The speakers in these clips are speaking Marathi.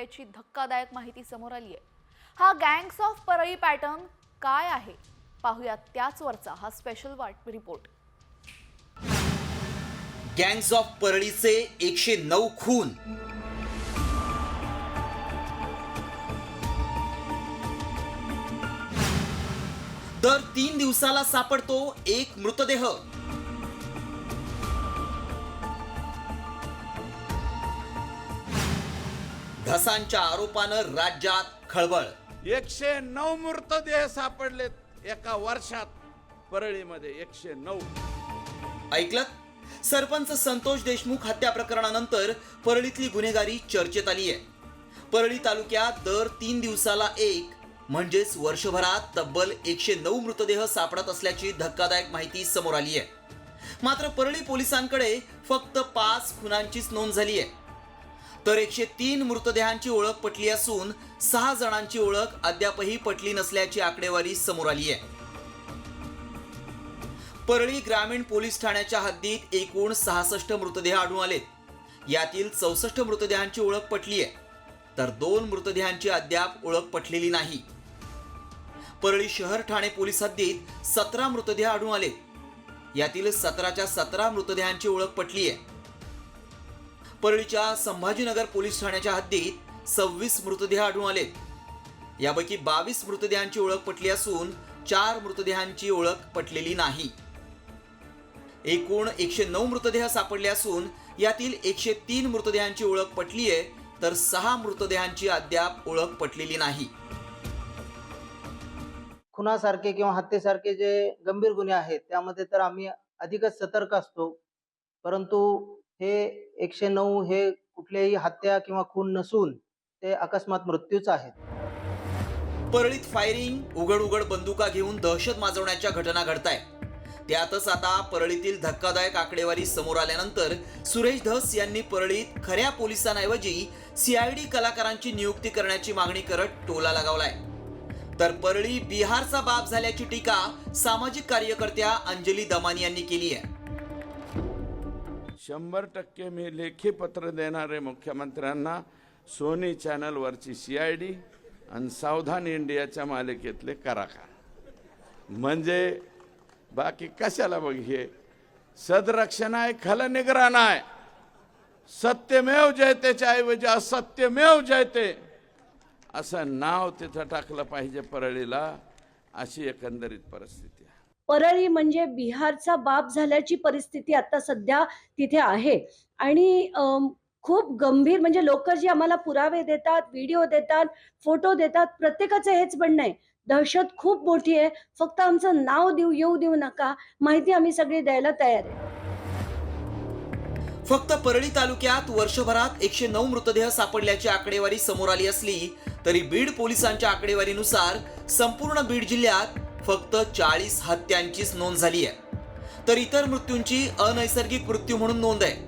असल्याची धक्कादायक माहिती समोर आली आहे। हा गँग्स ऑफ परळी पॅटर्न काय आहे पाहूयात त्याचवरचा हा स्पेशल रिपोर्ट। गँग्स ऑफ परळीचे 109 खून, दर 3 दिवसाला सापडतो एक मृतदेह। धसांच्या आरोपानं राज्यात खळबळ। 109 मृतदेह सापडलेत एका वर्षात परळीमध्ये 109। ऐकलत, सरपंच संतोष देशमुख हत्या प्रकरणानंतर परळीतली गुन्हेगारी चर्चेत आली आहे। परळी तालुक्यात दर 3 दिवसाला एक म्हणजेच वर्षभरात तब्बल 109 मृतदेह सापडत असल्याची धक्कादायक माहिती समोर आली आहे। मात्र परळी पोलिसांकडे फक्त 5 खुनांचीच नोंद झाली आहे, तर 103 मृतदेहांची ओळख पटली असून 6 जणांची ओळख अद्यापही पटली नसल्याची आकडेवारी समोर आली आहे। परळी ग्रामीण पोलीस ठाण्याच्या हद्दीत एकूण 66 मृतदेह आढळून आलेत। यातील 64 मृतदेहांची ओळख पटली आहे, तर 2 मृतदेहांची अद्याप ओळख पटलेली नाही। परळी शहर ठाणे पोलीस हद्दीत 17 मृतदेह आढळून आलेत। यातील 17च्या 17 मृतदेहांची ओळख पटली आहे। परळीच्या संभाजीनगर पोलीस ठाण्याच्या हद्दीत 26 मृतदेह आढळून आलेत। यापैकी 22 मृतदेहांची ओळख पटली असून 4 मृतदेहांची ओळख पटलेली नाही। एकूण 109 मृतदेह सापडले असून यातील 103 मृतदेहांची ओळख पटली आहे, तर 6 मृतदेहांची अद्याप ओळख पटलेली नाही। खुनासारखे किंवा हत्येसारखे जे गंभीर गुन्हे आहेत त्यामध्ये तर आम्ही अधिकच सतर्क असतो, परंतु हे 109 हे कुठल्याही हत्या किंवा खून नसून ते अकस्मात मृत्यूच आहेत। परळीत फायरिंग, उघड बंदुका घेऊन दहशत माजवण्याच्या घटना घडतायत। त्यातच आता परळीतील धक्कादायक आकडेवारी समोर आल्यानंतर सुरेश धस यांनी परळीत खऱ्या पोलिसांऐवजी CID कलाकारांची नियुक्ती करण्याची मागणी करत टोला लगावलाय। तर परळी बिहारचा बाप झाल्याची टीका सामाजिक कार्यकर्त्या अंजली दमानी यांनी केली आहे। 100% मी लेखी पत्र देणारे मुख्यमंत्र्यांना सोनी चॅनलवरची CID आणि सावधान इंडियाच्या मालिकेतले कलाकार, म्हणजे बाकी कशाला बघ, हे सदरक्षण आहे, खलनिग्रहण आहे। सत्यमेव जयतेच्या ऐवजी असत्यमेव जयते असं नाव तिथं टाकलं पाहिजे परळीला, अशी एकंदरीत परिस्थिती आहे। परळी म्हणजे बिहारचा बाप झाल्याची परिस्थिती आता सध्या तिथे आहे। आणि खूप गंभीर, म्हणजे लोक जे आम्हाला पुरावे देतात, व्हिडिओ देतात, फोटो देतात, प्रत्येकाचं हेच म्हणणं आहे, दहशत खूप मोठी आहे, फक्त आमचं नाव येऊ देऊ नका, माहिती आम्ही सगळी द्यायला तयार आहे। फक्त परळी तालुक्यात वर्षभरात 109 मृतदेह सापडल्याची आकडेवारी समोर आली असली तरी बीड पोलिसांच्या आकडेवारीनुसार संपूर्ण बीड जिल्ह्यात फक्त 40 हत्यांचीच नोंद झाली आहे, तर इतर मृत्यूंची अनैसर्गिक मृत्यू म्हणून नोंद आहे।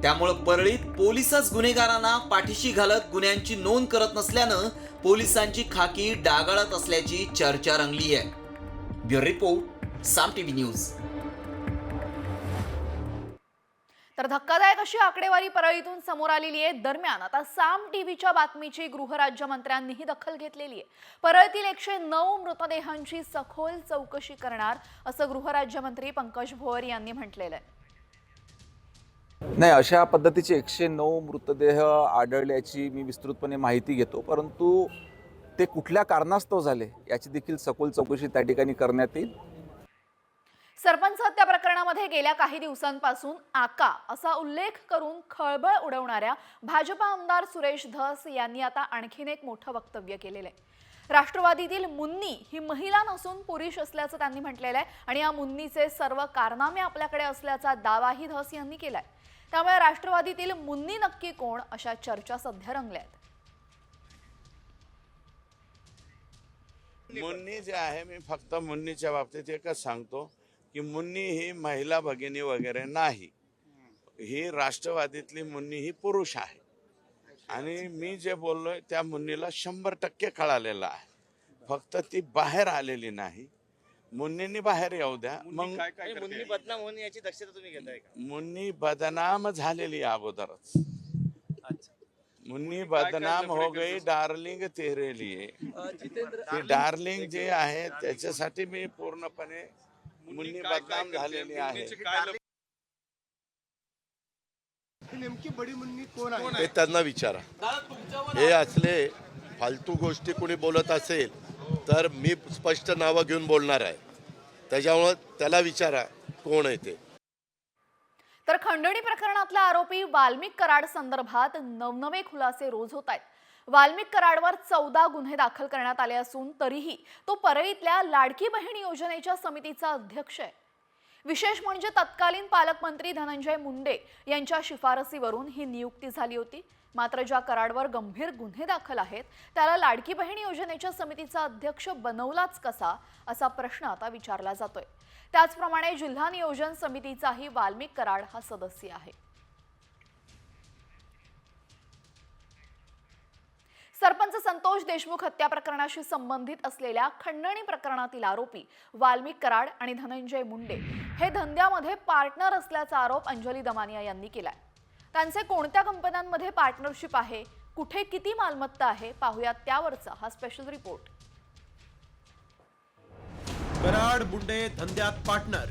त्यामुळे परळीत पोलिसच गुन्हेगारांना पाठीशी घालत गुन्ह्यांची नोंद करत नसल्यानं पोलिसांची खाकी डागाळत असल्याची चर्चा रंगली आहे। ब्युरो रिपोर्ट, साम टीव्ही न्यूज। तर धक्कादायक अशी आकडेवारी परळीतून समोर आलेली आहे। दरम्यान आता साम टीव्हीच्या बातमीची गृहराज्यमंत्र्यांनीही दखल घेतलेली आहे। परळीतील 109 मृतदेहांची सखोल चौकशी करणार असं गृहराज्यमंत्री पंकज भोयर यांनी म्हटलेलं आहे। नाही, अशा पद्धतीचे 109 मृतदेह आढळल्याची मी विस्तृतपणे माहिती घेतो, परंतु ते कुठल्या कारणास्तव झाले याची देखील सखोल चौकशी त्या ठिकाणी करण्यात येईल। सरपंच हत्या प्रकरणामध्ये गेल्या काही दिवसांपासून आका असा उल्लेख करून खळबळ उडवणाऱ्या भाजपा आमदार सुरेश धस यांनी आता आणखीन एक मोठं वक्तव्य केलेलं आहे। राष्ट्रवादीतील मुन्नी ही महिला नसून पुरुष असल्याचं त्यांनी म्हटलेलं आहे आणि या मुन्नीचे सर्व कारनामे आपल्याकडे असल्याचा दावाही धस यांनी केलाय। त्यामुळे राष्ट्रवादीतील मुन्नी नक्की कोण अशा चर्चा सध्या रंगल्यात। मुन्नी जे आहे, मी फक्त मुन्नीच्या बाबतीत एकच सांगतो की मुन्नी ही महिला भगिनी वगैरे नाही, ही राष्ट्रवादीतली मुन्नी ही पुरुष आहे। आणि मी जे बोललोय त्या मुन्नीला 100% कळालेलं आहे, फक्त ती बाहेर आलेली नाही। मुन्नींनी बाहेर येऊ द्या, मग मुन्नी बदनाम होणे याची दक्षता तुम्ही घेताय का? मुन्नी बदनाम झालेली अगोदरच, मुन्नी बदनाम हो गई डार्लिंग तेरे लिए. ती डार्लिंग जे आहे त्याच्यासाठी मी पूर्णपणे मुन्नी बदनाम झालेली आहे. नेमकी बडी मुन्नी कोण आहे ते त्यांना विचारा. हे असले फालतू गोष्टी कोणी बोलत असेल तर मी स्पष्ट नावं घेऊन बोलणार आहे. त्याच्यामुळे त्याला विचारा कोण आहे ते. तर खंडणी प्रकरणातला आरोपी वाल्मिक कराड संदर्भात नवनवे खुलासे रोज होत आहेत. वाल्मिक कराडवर 14 गुन्हे दाखल करण्यात आले असून तरीही तो परळीतल्या लाडकी बहीण योजनेच्या समितीचा अध्यक्ष आहे. विशेष म्हणजे तत्कालीन पालकमंत्री धनंजय मुंडे यांच्या शिफारसीवरून ही नियुक्ती झाली होती. मात्र ज्या कराडवर गंभीर गुन्हे दाखल आहेत त्याला लाडकी बहीण योजनेच्या समितीचा अध्यक्ष बनवलाच कसा असा प्रश्न आता विचारला जातोय. त्याचप्रमाणे जिल्हा नियोजन समितीचाही वाल्मिक कराड हा सदस्य आहे. सरपंच संतोष देशमुख हत्या प्रकरणाशी संबंधित असलेल्या खंडणी प्रकरणातील आरोपी वाल्मिक कराड आणि धनंजय मुंडे हे धंद्यामध्ये पार्टनर असल्याचा आरोप अंजली दमानिया यांनी केलाय. त्यांचे कोणत्या कंपन्यांमध्ये पार्टनरशिप आहे, कुठे किती मालमत्ता आहे, पाहूयात त्यावरचा हा स्पेशल रिपोर्ट. कराड मुंडे धंद्यात पार्टनर.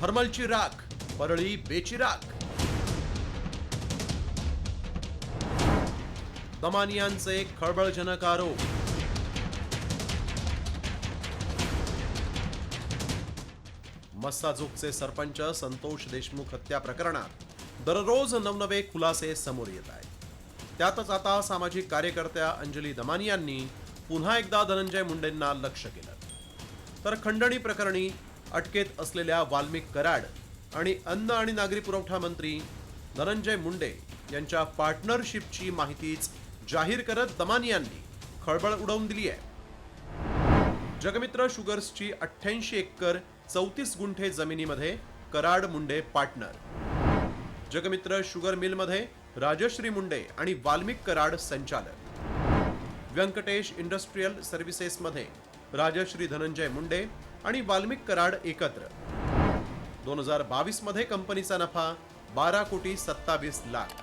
थर्मलची राख, परळी बेचिराख. दमानियांचे खळबळजनक आरोप. मस्साजोगचे सरपंच संतोष देशमुख हत्या प्रकरणात दररोज नवनवे खुलासे समोर येत आहेत. त्यातच आता सामाजिक कार्यकर्त्या अंजली दमानियांनी पुन्हा एकदा धनंजय मुंडेंना लक्ष केलं. तर खंडणी प्रकरणी अटकेत असलेल्या वाल्मिक कराड आणि अन्न आणि नागरी पुरवठा मंत्री धनंजय मुंडे यांच्या पार्टनरशिपची माहितीच जाहीर करत दमानियांनी खळबळ उडवून दिली आहे. जगमित्र शुगर्सची 88 एकर 34 गुंठे जमिनीमध्ये कराड मुंडे पार्टनर. जगमित्र शुगर मिलमध्ये राजश्री मुंडे आणि वाल्मिक कराड संचालक. व्यंकटेश इंडस्ट्रियल सर्व्हिसेसमध्ये राजश्री धनंजय मुंडे आणि वाल्मिक कराड एकत्र. 2022 मध्ये कंपनीचा नफा 12,27,00,000.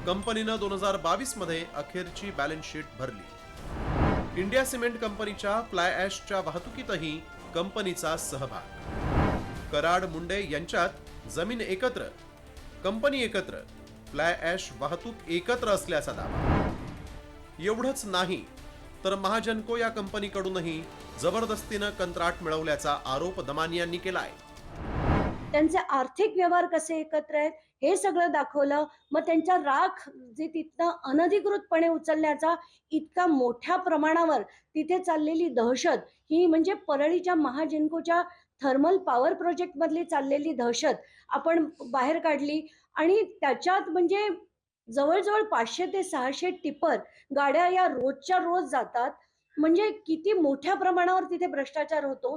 कंपनीनं 2022 मध्ये अखेरची बॅलन्स शीट भरली. इंडिया सिमेंट कंपनीच्या फ्लाय ॲशच्या वाहतुकीतही कंपनीचा सहभाग. कराड मुंडे यांच्यात जमीन एकत्र, कंपनी एकत्र, फ्लाय ॲश वाहतूक एकत्र असल्याचा दावा. एवढंच नाही तर महाजनको या कंपनीकडूनही जबरदस्तीनं कंत्राट मिळवल्याचा आरोप दमानियांनी केलाय. त्यांचे आर्थिक व्यवहार कसे एकत्र आहेत हे सगळं दाखवलं. मग त्यांच्या राख जे तिथनं अनधिकृतपणे उचलण्याचा इतका मोठ्या प्रमाणावर तिथे चाललेली दहशत, ही म्हणजे परळीच्या महाजिनकोच्या थर्मल पॉवर प्रोजेक्ट मधली चाललेली दहशत आपण बाहेर काढली. आणि त्याच्यात म्हणजे जवळजवळ 500 ते 600 टिपर गाड्या या रोजच्या रोज जातात. म्हणजे किती मोठ्या प्रमाणावर तिथे भ्रष्टाचार होतो.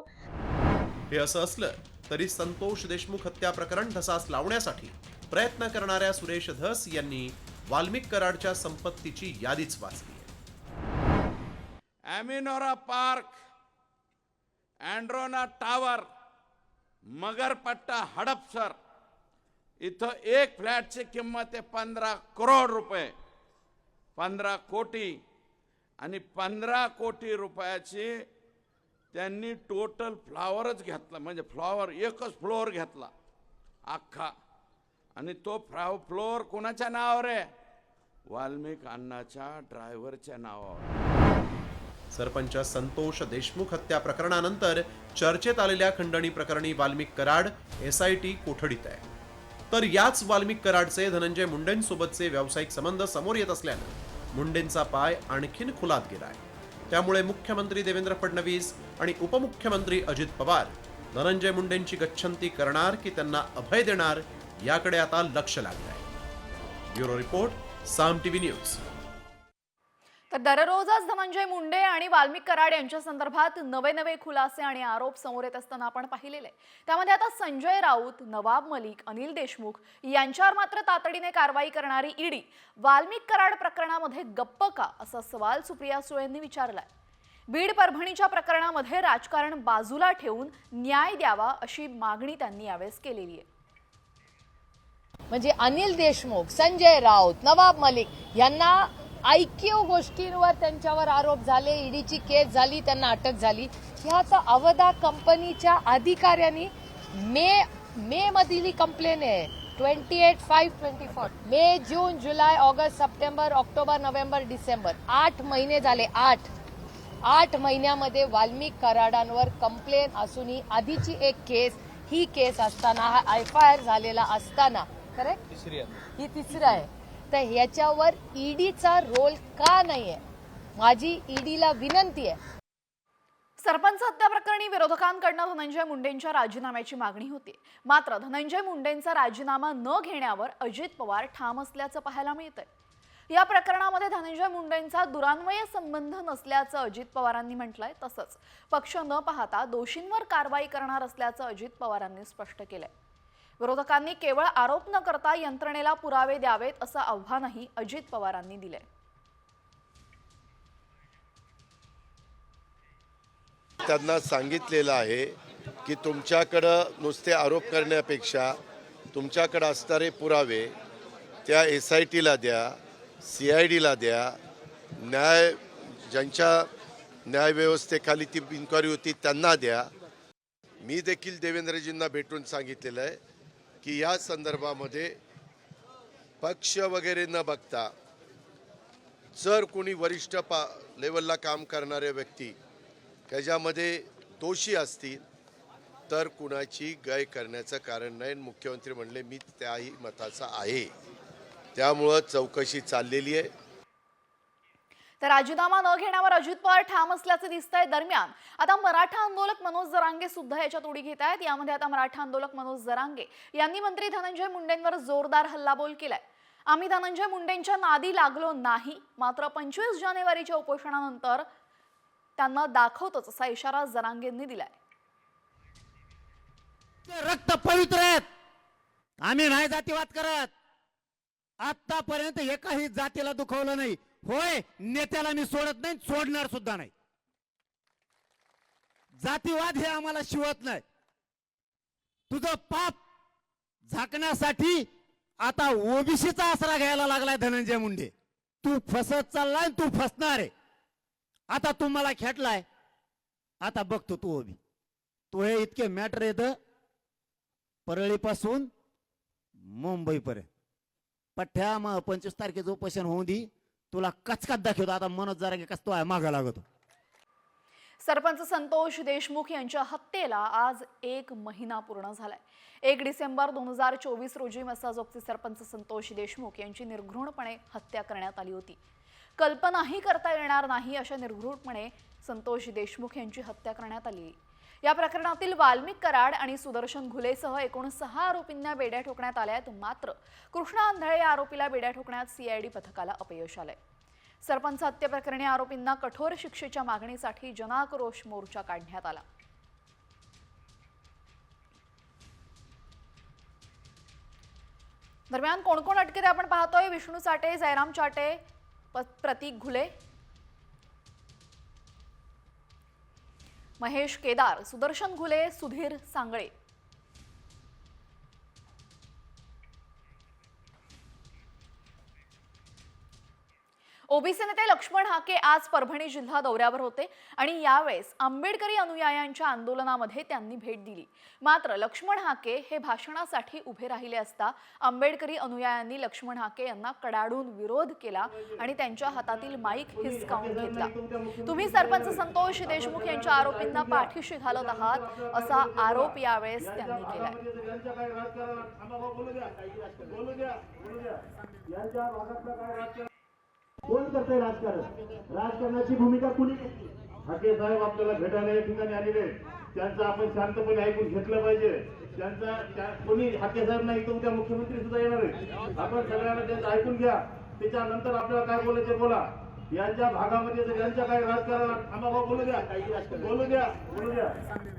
हे असं असलं तरी संतोष देशमुख हत्या प्रकरण धसास लावण्यासाठी प्रयत्न करणाऱ्या सुरेश धस यांनी वाल्मिक कराडच्या संपत्तीची यादीच वाचली. ॲमिनोरा पार्क, अँड्रोना टावर, मगरपट्टा, हडपसर इथं एक फ्लॅटची किंमत आहे 15 करोड रुपये, 15 कोटी. आणि 15 कोटी रुपयाची त्यांनी टोटल फ्लॉवरच घेतला, म्हणजे फ्लॉवर एकच फ्लोअर घेतला अख्खा. आणि तो फ्लोअर कोणाच्या नावावर आहे? वाल्मिक अण्णाच्या ड्रायव्हरच्या नावावर. सरपंच संतोष देशमुख हत्या प्रकरणानंतर चर्चेत आलेल्या खंडणी प्रकरणी वाल्मिक कराड SIT कोठडीत आहे. तर याच वाल्मिक कराडचे धनंजय मुंडेंसोबतचे व्यावसायिक संबंध समोर येत असल्यानं मुंडेंचा पाय आणखीन खुलात गेलाय. त्यामुळे मुख्यमंत्री देवेंद्र फडणवीस आणि उपमुख्यमंत्री अजित पवार धनंजय मुंडेंची गच्छंती करणार की त्यांना अभय देणार याकडे आता लक्ष लागलं आहे. ब्युरो रिपोर्ट, साम TV न्यूज. तर दररोजच धनंजय मुंडे आणि वाल्मिक कराड यांच्या संदर्भात नवे खुलासे आणि आरोप समोर येत असताना आपण पाहिलेले. त्यामध्ये आता संजय राऊत, नवाब मलिक, अनिल देशमुख यांच्यावर मात्र तातडीने कारवाई करणारी ईडी वाल्मिक कराड प्रकरणामध्ये गप्प का असा सवाल सुप्रिया सुळेंनी विचारलाय. बीड परभणीच्या प्रकरणामध्ये राजकारण बाजूला ठेवून न्याय द्यावा अशी मागणी त्यांनी यावेळेस केलेली आहे. म्हणजे अनिल देशमुख, संजय राऊत, नवाब मलिक यांना ऐकीव गोष्टींवर त्यांच्यावर आरोप झाले, ईडीची केस झाली, त्यांना अटक झाली. ह्या तर अवधा कंपनीच्या अधिकाऱ्यांनी मे मधली कंप्लेन आहे 28/5/24. मे, जून, जुलै, ऑगस्ट, सप्टेंबर, ऑक्टोबर, नोव्हेंबर, डिसेंबर 8 महिने झाले. 8 महिन्यामध्ये वाल्मिक कराडांवर कंप्लेन असूनही आधीची एक केस, ही केस असताना, हा FIR झालेला असताना, करेक्ट, ही तिसरी आहे. तर ह्याच्यावर ईडीचा रोल का नाहीये? माझी ईडीला विनंती आहे. सरपंच हत्या प्रकरणी विरोधकांकडनं धनंजय मुंडेंच्या राजीनाम्याची मागणी होती. मात्र धनंजय मुंडेंचा राजीनामा न घेण्यावर अजित पवार ठाम असल्याचं पाहायला मिळतंय. या प्रकरणामध्ये धनंजय मुंडेंचा दुरान्वय संबंध नसल्याचं अजित पवारांनी म्हटलंय. तसंच पक्ष न पाहता दोषींवर कारवाई करणार असल्याचं अजित पवारांनी स्पष्ट केलंय. विरोधकांनी केवळ आरोप न करता यंत्रणेला पुरावे द्यावेत असं आव्हानही अजित पवारांनी दिलंय. त्यांना सांगितलेलं आहे की तुमच्याकडं नुसते आरोप करण्यापेक्षा तुमच्याकडं असणारे पुरावे त्या SITला द्या, CIDला द्या, ज्यांच्या न्यायव्यवस्थेखाली ती इन्क्वायरी होती त्यांना द्या. मी देखील देवेंद्रजींना भेटून सांगितलेलं आहे की या संदर्भामध्ये पक्ष वगैरे न बघता जर कोणी वरिष्ठ लेवलला काम करणारे व्यक्ती त्याच्यामध्ये दोषी असतील तर कुणाची गय करण्याचं कारण नाही. मुख्यमंत्री म्हणले मी त्याही मताचा आहे, त्यामुळं चौकशी चाललेली आहे. तर राजीनामा न घेण्यावर अजित पवार ठाम असल्याचं दिसतंय. दरम्यान आता मराठा आंदोलक मनोज जरांगे सुद्धा याच्यात उडी घेत आहेत. यामध्ये आता मराठा आंदोलक मनोज जरांगे यांनी मंत्री धनंजय मुंडेंवर जोरदार हल्लाबोल केलाय. आम्ही धनंजय मुंडेंच्या नादी लागलो नाही, मात्र 25 जानेवारीच्या उपोषणानंतर त्यांना दाखवतोच असा इशारा जरांगेंनी दिलाय. रक्त पवित्र आहेत, आम्ही नाही जातीवाद करत. आतापर्यंत एकाही जातीला दुखवलं नाही. होय, नेत्याला मी सोडत नाही, सोडणार सुद्धा नाही. जातीवाद हे आम्हाला शिवत नाही. तुझं पाप झाकण्यासाठी आता ओबीसीचा आसरा घ्यायला लागलाय धनंजय मुंडे. तू फसत चाललाय, तू फसणार आहे. आता तू मला खेटलाय, आता बघतो तू ओबी. तो हे इतके मॅटर येत परळीपासून मुंबईपर्यंत. पठ्ठ्या 25 तारखेचं उपोषण होऊन दी, तुला कचकात दाखवतो. आता मनोज जरांगे कस तो आहे मागा लागतो. सरपंच संतोष देशमुख यांच्या हत्येला आज 1 महिना पूर्ण झालाय. 1 डिसेंबर 2024 रोजी मसाजोगचे सरपंच संतोष देशमुख यांची निर्घृणपणे हत्या करण्यात आली होती. कल्पनाही करता येणार नाही अशा निर्घृणपणे संतोष देशमुख यांची हत्या करण्यात आली. या प्रकरणातील वाल्मिक कराड आणि सुदर्शन घुलेसह एकूण 6 आरोपींना बेड्या ठोकण्यात आल्यात. मात्र कृष्णा आंधळे या आरोपीला बेड्या ठोकण्यात CID पथकाला अपयश आलंय. सरपंच हत्या प्रकरणी आरोपींना कठोर शिक्षेच्या मागणीसाठी जनाक्रोश मोर्चा काढण्यात आला. दरम्यान कोण कोण अटकेत आपण पाहतोय. विष्णू चाटे, जयराम चाटे, प्रतीक घुले, महेश केदार, सुदर्शन घुले, सुधीर सांगळे. ओबीसी नेते लक्ष्मण हाके आज परभणी जिल्हा दौऱ्यावर होते आणि यावेळेस आंबेडकरी अनुयायांच्या आंदोलनामध्ये त्यांनी भेट दिली. मात्र लक्ष्मण हाके हे भाषणासाठी उभे राहिले असता आंबेडकरी अनुयायांनी लक्ष्मण हाके यांना कडाडून विरोध केला आणि त्यांच्या हातातील माईक हिसकावून घेतला. तुम्ही सरपंच संतोष देशमुख यांच्या आरोपींना पाठीशी घालत आहात असा आरोप यावेळेस त्यांनी केलाय. कोण करतंय राजकारण? राजकारणाची भूमिका कुणी घेतली? हाके साहेब आपल्याला भेटायला या ठिकाणी आलेले, त्यांचं आपण शांतपणे ऐकून घेतलं पाहिजे. कोणी हाके साहेब नाही तर उद्या मुख्यमंत्री सुद्धा येणार आहे. आपण सगळ्यांना त्यांचं ऐकून घ्या, त्याच्यानंतर आपल्याला काय बोलायचं बोला. यांच्या भागामध्ये जर यांच्या काय राजकारण आम्हाला बोलू द्या, बोलू द्या.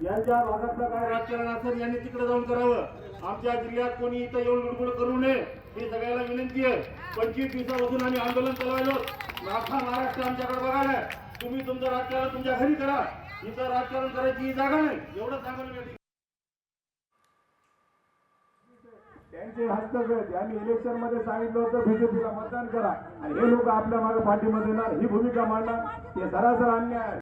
यांच्या भागातलं काय राजकारण असेल यांनी तिकडे जाऊन करावं. आमच्या जिल्ह्यात कोणी इथं येऊन लुडबुड करू नये ही सगळ्याला विनंती आहे. 25 दिवसापासून आम्ही आंदोलन चालवायलो. अख्खा महाराष्ट्र आमच्याकडे बघायला. तुम्ही तुमचं राजकारण तुमच्या घरी करा, इथं राजकारण करायची ही जागा नाही, एवढं सांगायला यांचे हस्तक आहेत. यांनी इलेक्शन मध्ये सांगितलं होतं बीजेपीला मतदान करा आणि हे लोक आपल्या मागे पाठीमध्ये येणार, ही भूमिका मांडणार, हे सरासर अन्याय आहे.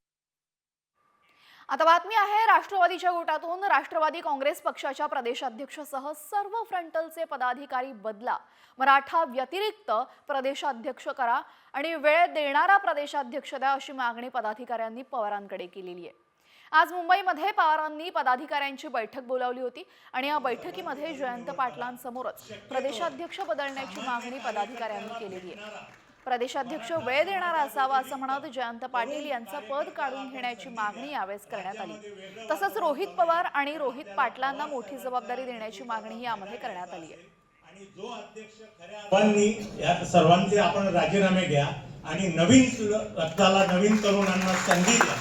आता बातमी आहे राष्ट्रवादीच्या गोटातून. राष्ट्रवादी काँग्रेस पक्षाच्या प्रदेशाध्यक्षसह सर्व फ्रंटलचे पदाधिकारी बदला, मराठा व्यतिरिक्त प्रदेशाध्यक्ष करा आणि वेळ देणारा प्रदेशाध्यक्ष द्या अशी मागणी पदाधिकाऱ्यांनी पवारांकडे केलेली आहे. आज मुंबईमध्ये पवारांनी पदाधिकाऱ्यांची बैठक बोलावली होती आणि या बैठकीमध्ये जयंत पाटलांसमोरच प्रदेशाध्यक्ष बदलण्याची मागणी पदाधिकाऱ्यांनी केलेली आहे. प्रदेशाध्यक्ष वेळ देणारा असावा असं म्हणत जयंत पाटील यांचं पद काढून घेण्याची मागणी यावेळेस करण्यात आली. तसंच रोहित पवार आणि रोहित पाटलांना मोठी जबाबदारी देण्याची मागणी यामध्ये करण्यात आली आहे. जो अध्यक्ष खऱ्या सर्वांचे आपण राजीनामे घ्या आणि नवीन रक्ताला, नवीन तरुणांना संधी द्या.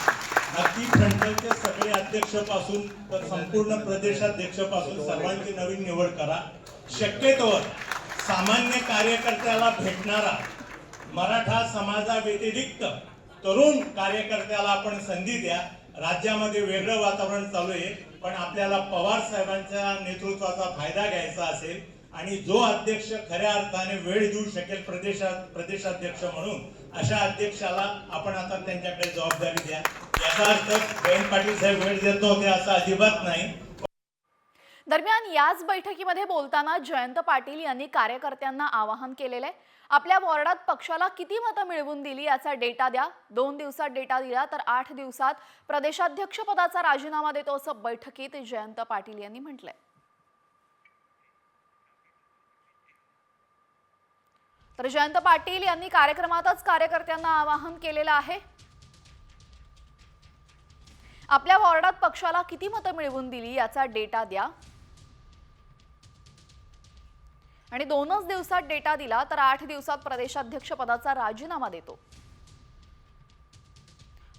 अगदी फ्रंटलचे सगळे अध्यक्षपासून तर संपूर्ण प्रदेशाध्यक्षपासून सर्वांची नवीन निवड करा. शक्यतोवर सामान्य कार्यकर्त्याला भेटणारा मराठा समाजाव्यतिरिक्त तरुण कार्यकर्त्याला आपण संधी द्या. राज्यामध्ये वेगळं वातावरण चालू आहे, पण आपल्याला पवार साहेबांच्या नेतृत्वाचा फायदा घ्यायचा असेल आणि जो अध्यक्ष खऱ्या अर्थाने वेळ देऊ शकेल प्रदेशाध्यक्ष म्हणून, अशा अध्यक्षाला आपण आता त्यांच्याकडे जबाबदारी द्या. याचा अर्थ जयंत पाटील साहेब वेळ देत नव्हते असं अजिबात नाही. दरम्यान याच बैठकीमध्ये बोलताना जयंत पाटील यांनी कार्यकर्त्यांना आवाहन केलेलं आहे. आपल्या वॉर्डात पक्षाला किती मतं मिळवून दिली याचा डेटा द्या. 2 दिवसात डेटा दिला तर 8 दिवसात प्रदेशाध्यक्ष पदाचा राजीनामा देतो असं बैठकीत जयंत पाटील यांनी म्हटलंय. तर जयंत पाटील यांनी कार्यक्रमातच कार्यकर्त्यांना आवाहन केलेलं आहे. आपल्या वॉर्डात पक्षाला किती मतं मिळवून दिली याचा डेटा द्या आणि 2च दिवसात डेटा दिला तर 8 दिवसात प्रदेशाध्यक्ष पदाचा राजीनामा देतो.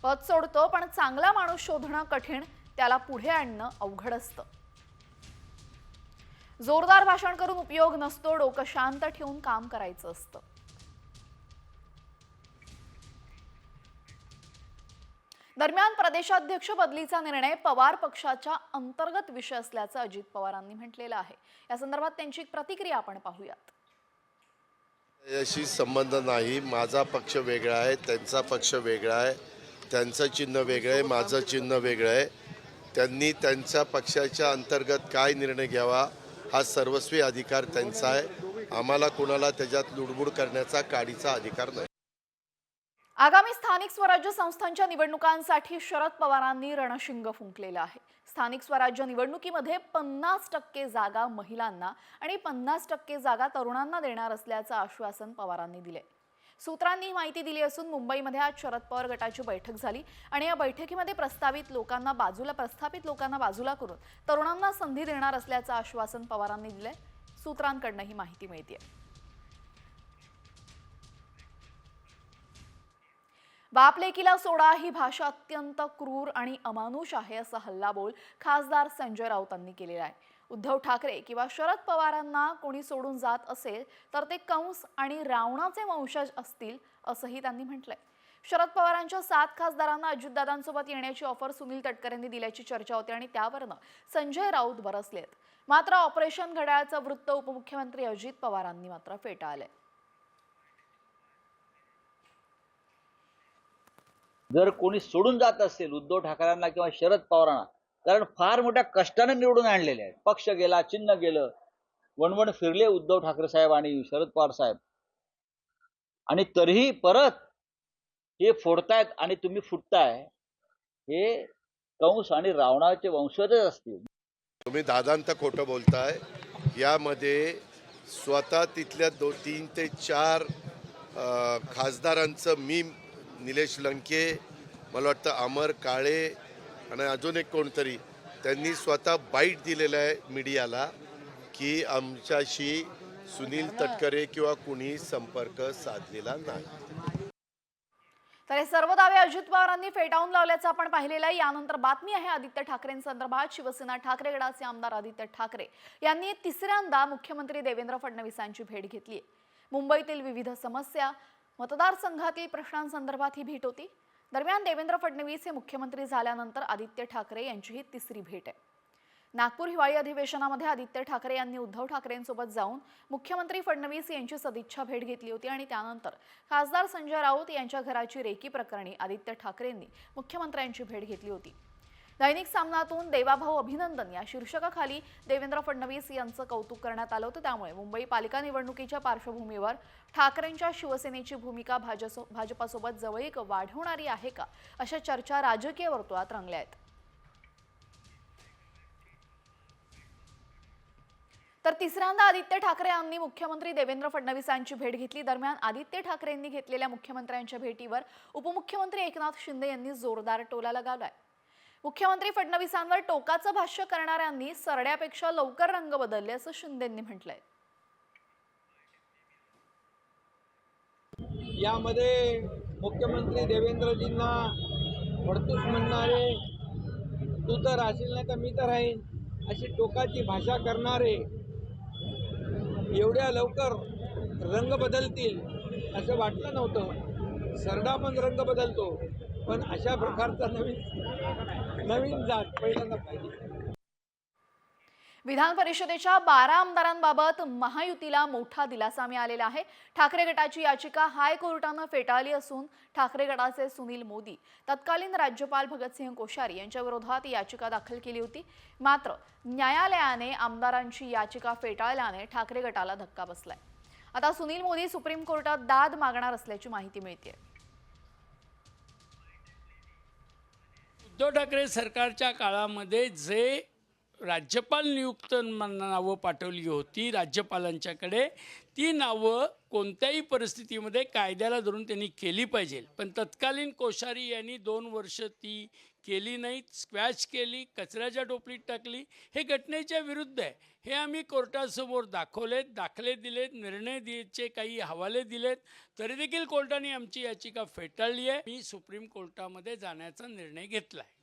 पद सोडतो पण चांगला माणूस शोधणं कठीण, त्याला पुढे आणणं अवघड असतं. जोरदार भाषण करून उपयोग नसतो, डोकं शांत ठेवून काम करायचं असतं. दरम्यान प्रदेशाध्यक्ष बदलीचा निर्णय पवार पक्षाच्या अंतर्गत विषय असल्याचं अजित पवारांनी म्हटलेलं आहे. या संदर्भात त्यांची प्रतिक्रिया आपण पाहूयात. याशी संबंध नाही. माझा पक्ष वेगळा आहे, त्यांचा पक्ष वेगळा आहे, त्यांचं चिन्ह वेगळं आहे, माझं चिन्ह वेगळं आहे. त्यांनी त्यांच्या पक्षाच्या अंतर्गत काय निर्णय घ्यावा हा सर्वस्वी अधिकार त्यांचा आहे. आम्हाला कोणाला त्याच्यात लुडबुड करण्याचा काडीचा अधिकार नाही. आगामी स्थानिक स्वराज्य संस्थांच्या निवडणुकांसाठी शरद पवारांनी रणशिंग फुंकलेलं आहे. स्थानिक स्वराज्य निवडणुकीमध्ये 50% जागा महिलांना आणि 50% जागा तरुणांना देणार असल्याचं आश्वासन पवारांनी दिले. सूत्रांनी माहिती दिली असून मुंबईमध्ये आज शरद पवार गटाची बैठक झाली आणि या बैठकीमध्ये प्रस्थापित लोकांना बाजूला करून तरुणांना संधी देणार असल्याचं आश्वासन पवारांनी दिलंय. सूत्रांकडनं ही माहिती मिळते. बाप लेकीला सोडा ही भाषा अत्यंत क्रूर आणि अमानुष आहे असं हल्लाबोल खासदार संजय राऊतांनी केलेला आहे. उद्धव ठाकरे किंवा शरद पवारांना कोणी सोडून जात असेल तर ते कंस आणि रावणाचे वंशज असतील असंही त्यांनी म्हटलंय. शरद पवारांच्या 7 खासदारांना अजितदादांसोबत येण्याची ऑफर सुनील तटकरेंनी दिल्याची चर्चा होती आणि त्यावरनं संजय राऊत बरसलेत. मात्र ऑपरेशन घड्याळचं वृत्त उपमुख्यमंत्री अजित पवारांनी मात्र फेटाळलंय. जर कोणी सोडून जात असेल उद्धव ठाकरेंना किंवा शरद पवारांना, कारण फार मोठ्या कष्टाने निवडून आणलेले आहेत, पक्ष गेला, चिन्ह गेलं, वणवण फिरले उद्धव ठाकरे साहेब आणि शरद पवार साहेब, आणि तरीही परत हे फोडतायत आणि तुम्ही फुटताय, हे कंस आणि रावणाचे वंशजच असतील. तुम्ही दादांत खोटं बोलताय. यामध्ये स्वतः तिथल्या 3 ते 4 खासदारांचं, मी, निलेश लंके, मला वाटतं अमर काळे आणि अजून एक कोणतरी, त्यांनी स्वतः बाईट दिलेलं आहे मीडियाला की आमच्याशी सुनील तटकरे किंवा कुणी संपर्क साधलेला नाही. तर हे सर्व दावे अजित पवारांनी फेटाळून लावल्याचं आपण पाहिलेलं आहे. यानंतर बातमी आहे आदित्य ठाकरेंसंदर्भात. शिवसेना ठाकरे गटाचे आमदार आदित्य ठाकरे यांनी तिसऱ्यांदा मुख्यमंत्री देवेंद्र फडणवीसांची भेट घेतली. मुंबईतील विविध समस्या, मतदारसंघातील प्रश्नांसंदर्भात ही भेट होती. दरम्यान देवेंद्र फडणवीस हे मुख्यमंत्री झाल्यानंतर आदित्य ठाकरे यांची ही तिसरी भेट आहे. नागपूर हिवाळी अधिवेशनामध्ये आदित्य ठाकरे यांनी उद्धव ठाकरेंसोबत जाऊन मुख्यमंत्री फडणवीस यांची सदिच्छा भेट घेतली होती आणि त्यानंतर खासदार संजय राऊत यांच्या घराची रेकी प्रकरणी आदित्य ठाकरेंनी मुख्यमंत्र्यांची भेट घेतली होती. दैनिक सामनातून देवाभाऊ अभिनंदन या शीर्षकाखाली देवेंद्र फडणवीस यांचं कौतुक करण्यात आलं होतं. त्यामुळे मुंबई पालिका निवडणुकीच्या पार्श्वभूमीवर ठाकरेंच्या शिवसेनेची भूमिका भाजपासोबत जवळीक वाढवणारी आहे का, अशा चर्चा राजकीय वर्तुळात रंगल्या आहेत. तर तिसऱ्यांदा आदित्य ठाकरे यांनी मुख्यमंत्री देवेंद्र फडणवीसांची भेट घेतली. दरम्यान आदित्य ठाकरेंनी घेतलेल्या मुख्यमंत्र्यांच्या भेटीवर उपमुख्यमंत्री एकनाथ शिंदे यांनी जोरदार टोला लगावलाय. मुख्यमंत्री फडणवीसांवर टोकाचं भाष्य करणाऱ्यांनी सरड्यापेक्षा लवकर रंग बदलले असं शिंदेंनी म्हटलंय. यामध्ये मुख्यमंत्री देवेंद्रजींना वरतूस म्हणणारे, तू तर राहशील नाही तर मी तर राहीन, अशी टोकाची भाषा करणारे एवढ्या लवकर रंग बदलतील असं वाटलं नव्हतं. सरडा पण रंग बदलतो, पण अशा प्रकारचा नवीन जात पहिल्यांदा पाहिजे. विधान परिषदेच्या 12 आमदारांबाबत महायुतीला मोठा दिलासा मिळालेला आहे. ठाकरे गटाची याचिका हायकोर्टानं फेटाळली असून ठाकरे गटाचे सुनील मोदी तत्कालीन राज्यपाल भगतसिंह कोश्यारी यांच्या विरोधात याचिका दाखल केली होती. मात्र न्यायालयाने आमदारांची याचिका फेटाळल्याने ठाकरे गटाला धक्का बसलाय. आता सुनील मोदी सुप्रीम कोर्टात दाद मागणार असल्याची माहिती मिळते. उद्धव ठाकरे सरकारच्या काळामध्ये जे राज्यपाल नियुक्त नावं पाठवली होती राज्यपालांच्याकडे, ती नावं कोणत्याही परिस्थितीमध्ये कायद्याला धरून त्यांनी केली पाहिजे. पण तत्कालीन कोश्यारी यांनी 2 वर्ष ती केली नाही, स्क्वॅच केली, कचऱ्याच्या टोपलीत टाकली. हे घटनेच्या विरुद्ध आहे. हे आम्ही कोर्टासमोर दाखवलेत, दाखले दिलेत, निर्णय द्यायचे काही हवाले दिलेत, तरी देखील कोर्टाने आमची याचिका फेटाळली आहे. मी सुप्रीम कोर्टामध्ये जाण्याचा निर्णय घेतला आहे.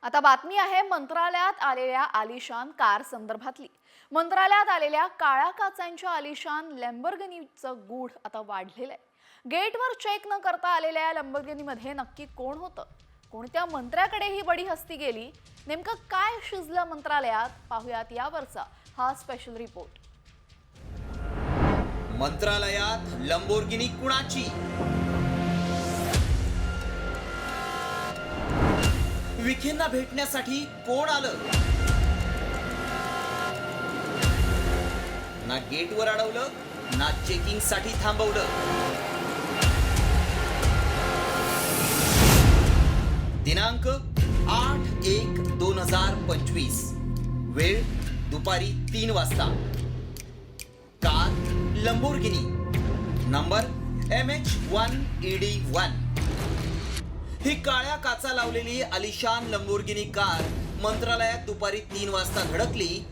आता बातमी आहे मंत्रालयात आलेल्या आलिशान कार संदर्भातली. मंत्रालयात आलेल्या काळ्या काचांच्या आलिशान लॅम्बोर्गिनीचं गूढ आता वाढलेलं आहे. गेटवर चेक न करता आलेल्या या लॅम्बोर्गिनीमध्ये नक्की कोण होतं? कोणत्या मंत्र्याकडे ही बडी हस्ती गेली? नेमकं काय शिजलं मंत्रालयात? पाहूयात यावरचा हा स्पेशल रिपोर्ट. मंत्रालयात लॅम्बोर्गिनी कुणाची? विखेंना भेटण्यासाठी कोण आलं? ना गेटवर अडवलं, ना चेकिंग साठी थांबवलं. दिनांक 8/1/2025, वेळ दुपारी 3 वाजता. Car Lamborghini, number MH1ED1. ही काळ्या काचा लावलेली आलिशान लॅम्बोर्गिनी कार मंत्रालयात दुपारी 3 वाजता धडकली.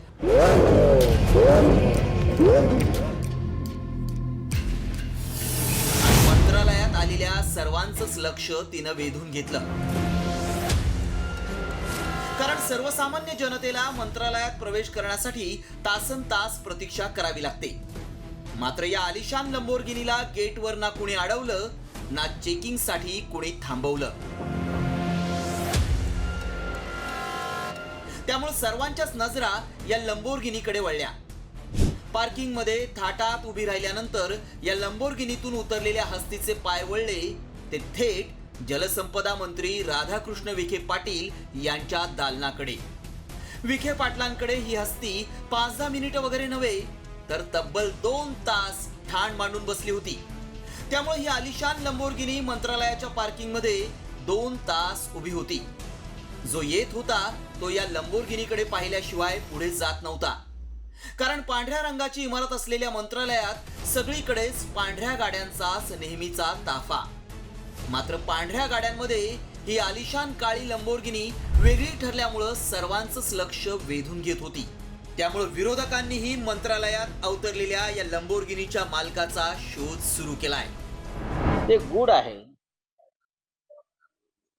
मंत्रालयात आलेल्या सर्वांचंच लक्ष तिनं वेधून घेतलं. कारण सर्वसामान्य जनतेला मंत्रालयात प्रवेश करण्यासाठी तासनतास प्रतीक्षा करावी लागते. मात्र या आलिशान लॅम्बोर्गिनीला गेटवर ना कुणी अडवलं, ना चेकिंग साठी कुणी थांबवलं. त्यामुळे सर्वांच्याच नजरा या लॅम्बोर्गिनीकडे वळल्या. पार्किंग मध्ये थाटात उभी राहिल्यानंतर या लॅम्बोर्गिनीतून उतरलेल्या हस्तीचे पाय वळले ते थेट जलसंपदा मंत्री राधाकृष्ण विखे पाटील यांच्या दालनाकडे. विखे पाटलांकडे ही हस्ती 5-10 मिनिटं वगैरे नव्हे, तर तब्बल 2 तास ठाण मांडून बसली होती. त्यामुळे ही आलिशान लॅम्बोर्गिनी मंत्रालयाच्या पार्किंग मध्ये 2 तास उभी होती. जो येत होता तो या लॅम्बोर्गिनीकडे पाहिल्याशिवाय पुढे जात नव्हता. कारण पांढऱ्या रंगाची इमारत असलेल्या मंत्रालयात सगळीकडेच पांढऱ्या गाड्यांचाच नेहमीचा ताफा. मात्र पांढऱ्या गाड्यांमध्ये ही आलिशान काळी लॅम्बोर्गिनी वेगळी ठरल्यामुळं सर्वांचंच लक्ष वेधून घेत होती. त्यामुळे विरोधकांनीही मंत्रालयात अवतरलेल्या या लॅम्बोर्गिनीच्या मालकाचा शोध सुरू केलाय. ते गूढ आहे.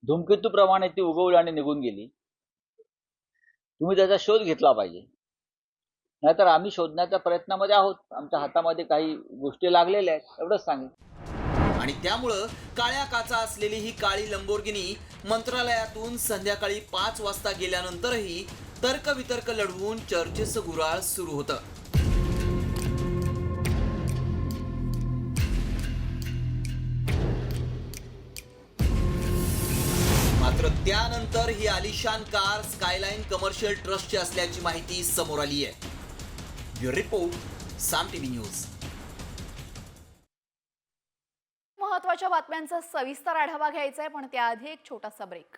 धूमकेतूप्रमाणे ती उगवली आणि निघून गेली. तुम्ही त्याचा शोध घेतला पाहिजे, नाहीतर आम्ही शोधण्याच्या प्रयत्नामध्ये आहोत. आमच्या हातामध्ये काही गोष्टी लागलेल्या आहेत, एवढंच सांगेन. आणि त्यामुळं काळ्या काचा असलेली ही काळी लॅम्बोर्गिनी मंत्रालयातून संध्याकाळी 5 वाजता गेल्यानंतरही तर्कवितर्क लढवून चर्चेचं गुऱ्हाळ सुरू होतं. मात्र त्यानंतर ही आलिशान कार स्कायलाईन कमर्शियल ट्रस्टची असल्याची माहिती समोर आली आहे. ब्युरो रिपोर्ट, साम टीव्ही न्यूज. महत्त्वाच्या बातम्यांचा सविस्तर आढावा घ्यायचा आहे, पण त्याआधी एक छोटासा ब्रेक.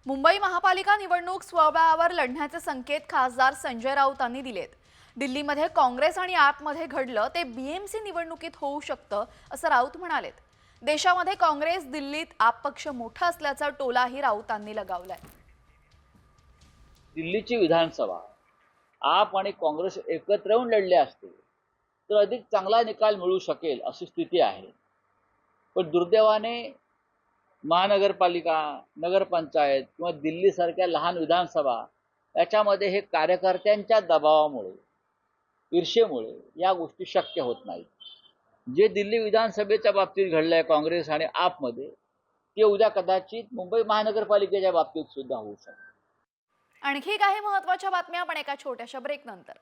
मुंबई महापालिका निवडणूक स्वबळावर लढण्याचे संकेत खासदार संजय राऊतांनी दिलेत. दिल्लीमध्ये काँग्रेस आणि आपमध्ये घडलं ते बीएमसी निवडणुकीत होऊ शकतं असं राऊत म्हणालेत. देशामध्ये काँग्रेस, दिल्लीत आप पक्ष मोठा असल्याचा टोलाही राऊतांनी लगावलाय. दिल्लीची विधानसभा आप आणि काँग्रेस एकत्र येऊन लढले असते तर अधिक चांगला निकाल मिळू शकेल अशी स्थिती आहे. पण दुर्दैवाने महानगरपालिका, नगरपंचायत किंवा दिल्लीसारख्या लहान विधानसभा याच्यामध्ये हे कार्यकर्त्यांच्या दबावामुळे, ईर्षेमुळे या गोष्टी शक्य होत नाहीत. जे दिल्ली विधानसभेच्या बाबतीत घडलंय काँग्रेस आणि आपमध्ये, ते उद्या कदाचित मुंबई महानगरपालिकेच्या बाबतीत सुद्धा होऊ शकतं. आणखी काही महत्त्वाच्या बातम्या पण एका छोट्याशा ब्रेक नंतर.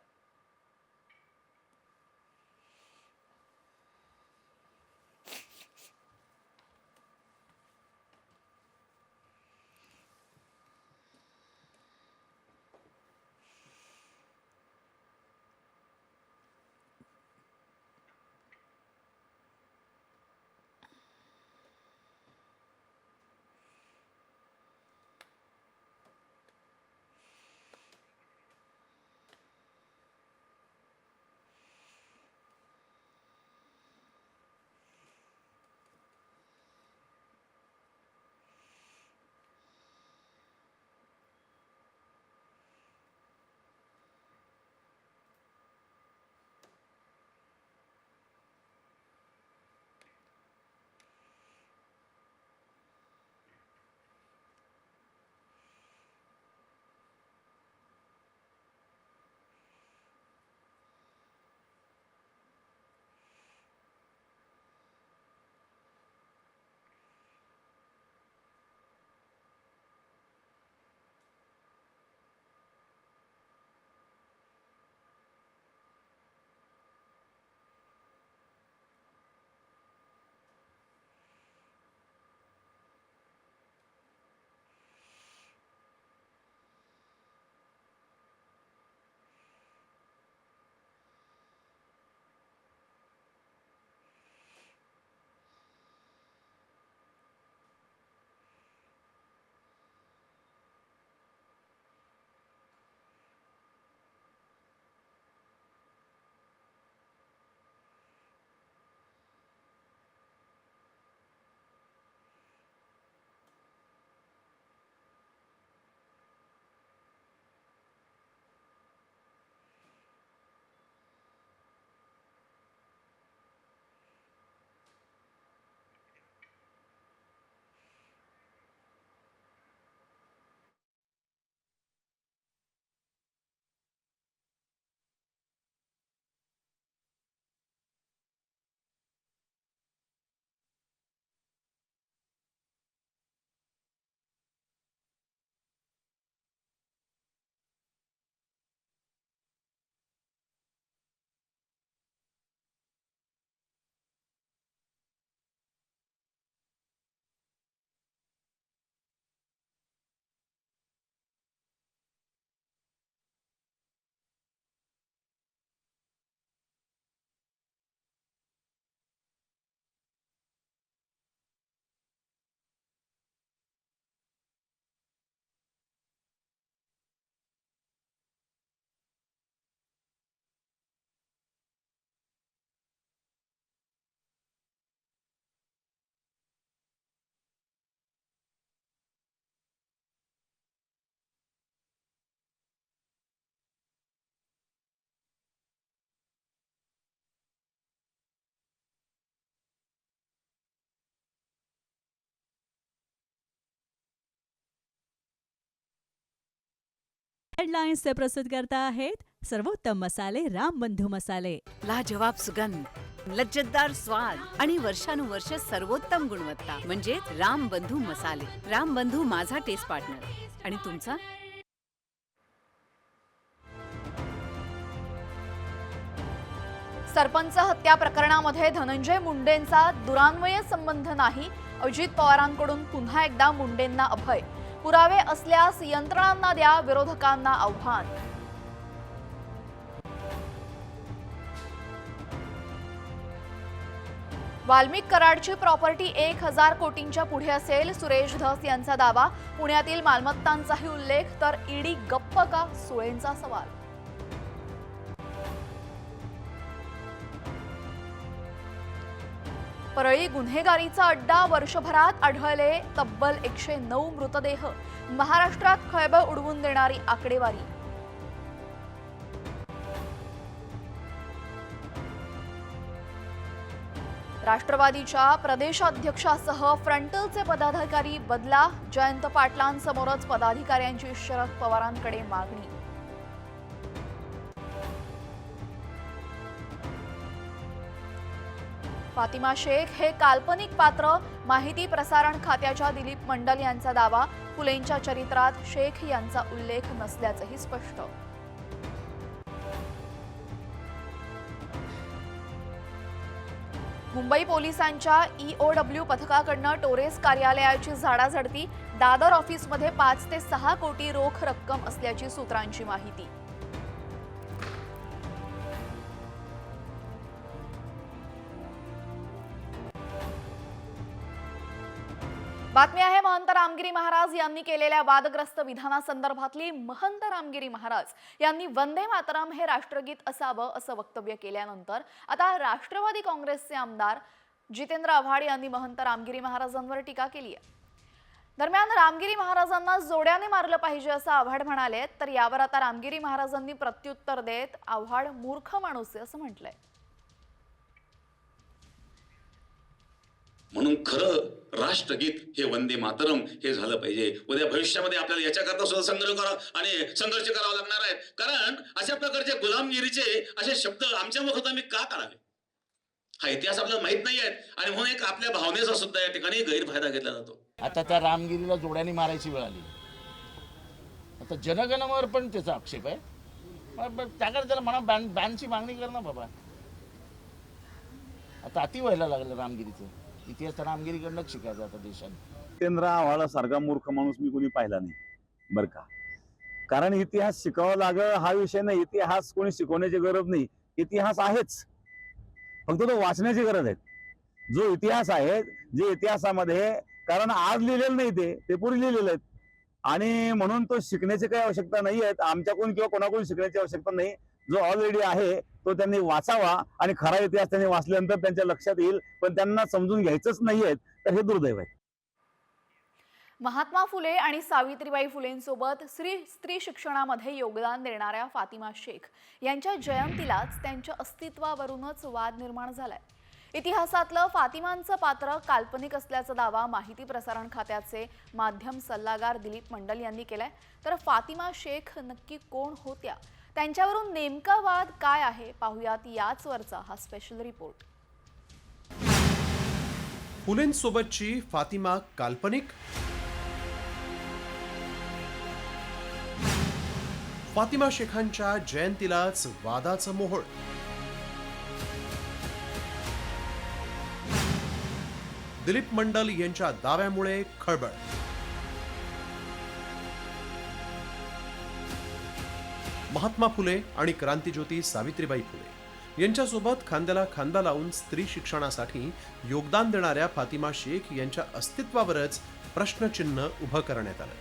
हेडलाईन्सचे प्रस्तुत करता आहेत सर्वोत्तम मसाले रामबंधू मसाले. लाजवाब सुगंध, लज्जतदार स्वाद आणि वर्षानुवर्ष सर्वोत्तम गुणवत्ता म्हणजे रामबंधू मसाले. रामबंधू माझा टेस्ट पार्टनर आणि तुमचा. सरपंच हत्या प्रकरणामध्ये धनंजय मुंडेंचा दुरान्वय संबंध नाही. अजित पवारांकडून पुन्हा एकदा मुंडेंना अभय. पुरावे असल्यास यंत्रणांना द्या, विरोधकांना आव्हान. वाल्मिक कराडची प्रॉपर्टी 1000 कोटींच्या पुढे असेल, सुरेश धस यांचा दावा. पुण्यातील मालमत्तांचाही उल्लेख, तर ईडी गप्प का, सुळेंचा सवाल. परळी गुन्हेगारीचा अड्डा, वर्षभरात आढळले तब्बल 109 मृतदेह. महाराष्ट्रात खळबळ उडवून देणारी आकडेवारी. राष्ट्रवादीच्या प्रदेशाध्यक्षासह फ्रंटलचे पदाधिकारी बदला. जयंत पाटलांसमोरच पदाधिकाऱ्यांची शरद पवारांकडे मागणी. फातिमा शेख हे काल्पनिक पात्र, माहिती प्रसारण खात्याच्या दिलीप मंडल यांचा दावा. फुलेंच्या चरित्रात शेख यांचा उल्लेख नसल्याचंही स्पष्ट. मुंबई पोलिसांच्या EOW पथकाकडनं टोरेस कार्यालयाची झाडाझडती. दादर ऑफिसमध्ये 5 ते 6 कोटी रोख रक्कम असल्याची सूत्रांची माहिती. बातमी आहे महंत रामगिरी महाराज यांनी केलेल्या वादग्रस्त विधानासंदर्भातली. महंत रामगिरी महाराज यांनी वंदे मातरम हे राष्ट्रगीत असावं असं वक्तव्य केल्यानंतर आता राष्ट्रवादी काँग्रेसचे आमदार जितेंद्र आव्हाड यांनी महंत रामगिरी महाराजांवर टीका केली आहे. दरम्यान रामगिरी महाराजांना जोड्याने मारलं पाहिजे असं आव्हाड म्हणाले. तर यावर आता रामगिरी महाराजांनी प्रत्युत्तर देत आव्हाड मूर्ख माणूस आहे असं म्हटलंय. म्हणून खरं राष्ट्रगीत हे वंदे मातरम हे झालं पाहिजे. उद्या भविष्यामध्ये आपल्याला याच्याकरता सुद्धा संघर्ष करावा लागणार आहे. कारण अशा प्रकारचे गुलामगिरीचे असे शब्द आमच्या मुखात आम्ही का करावे, हा इतिहास आपल्याला माहित नाही आहे. आणि म्हणून एक आपल्या भावनेचा सुद्धा या ठिकाणी गैरफायदा घेतला जातो. आता त्या रामगिरीला जोड्याने मारायची वेळ आली. आता जनगणवर पण त्याचा आक्षेप आहे. त्याकडे त्याला म्हणा बॅनची मागणी कर ना बाबा. आता अति व्हायला लागलं रामगिरीचं. इतिहास तर रामगिरीकडनं शिकायचा आता देशाने. जितेंद्र आव्हाड सारखा मूर्ख माणूस मी कोणी पाहिला नाही बरं का. कारण इतिहास शिकावा लागेल हा विषय नाही. इतिहास कोणी शिकवण्याची गरज नाही. इतिहास आहेच, फक्त तो वाचण्याची गरज आहे. जो इतिहास आहे, जे इतिहासामध्ये कारण आज लिहिलेलं नाही ते पूर्वी लिहिलेलं आहेत. आणि म्हणून तो शिकण्याची काही आवश्यकता नाही आहे. आमच्याकडून किंवा कोणाकडून शिकण्याची आवश्यकता नाही. जो ऑलरेडी आहे तो त्यांनी वाचावा आणि खरा इतिहास त्यांनी वाचल्यानंतर त्यांच्या लक्षात येईल. पण त्यांना समजून घ्यायचंच नाहीये, तर हे दुर्दैव आहे. महात्मा फुले आणि सावित्रीबाई फुलेंसोबत स्त्री शिक्षणामध्ये योगदान देणाऱ्या फातिमा शेख यांच्या जयंतीलाच त्यांच्या अस्तित्वावरूनच वाद निर्माण झालाय. इतिहासातलं फातिमांचं पात्र काल्पनिक असल्याचा दावा माहिती प्रसारण खात्याचे माध्यम सल्लागार दिलीप मंडल यांनी केलाय. तर फातिमा शेख नक्की कोण होत्या, त्यांच्यावरून नेमका वाद काय आहे, पाहुयात याच वरचा हा स्पेशल रिपोर्ट. फुलेंसोबतची फातिमा काल्पनिक, फातिमा शेखांच्या जयंतीलाच वादाचं मोहोळ. दिलीप मंडल यांच्या दाव्यामुळे खळबळ. महात्मा फुले आणि क्रांतिज्योती सावित्रीबाई फुले यांच्यासोबत खांद्याला खांदा लावून स्त्री शिक्षणासाठी योगदान देणाऱ्या फातिमा शेख यांच्या अस्तित्वावरच प्रश्नचिन्ह उभं करण्यात आलं.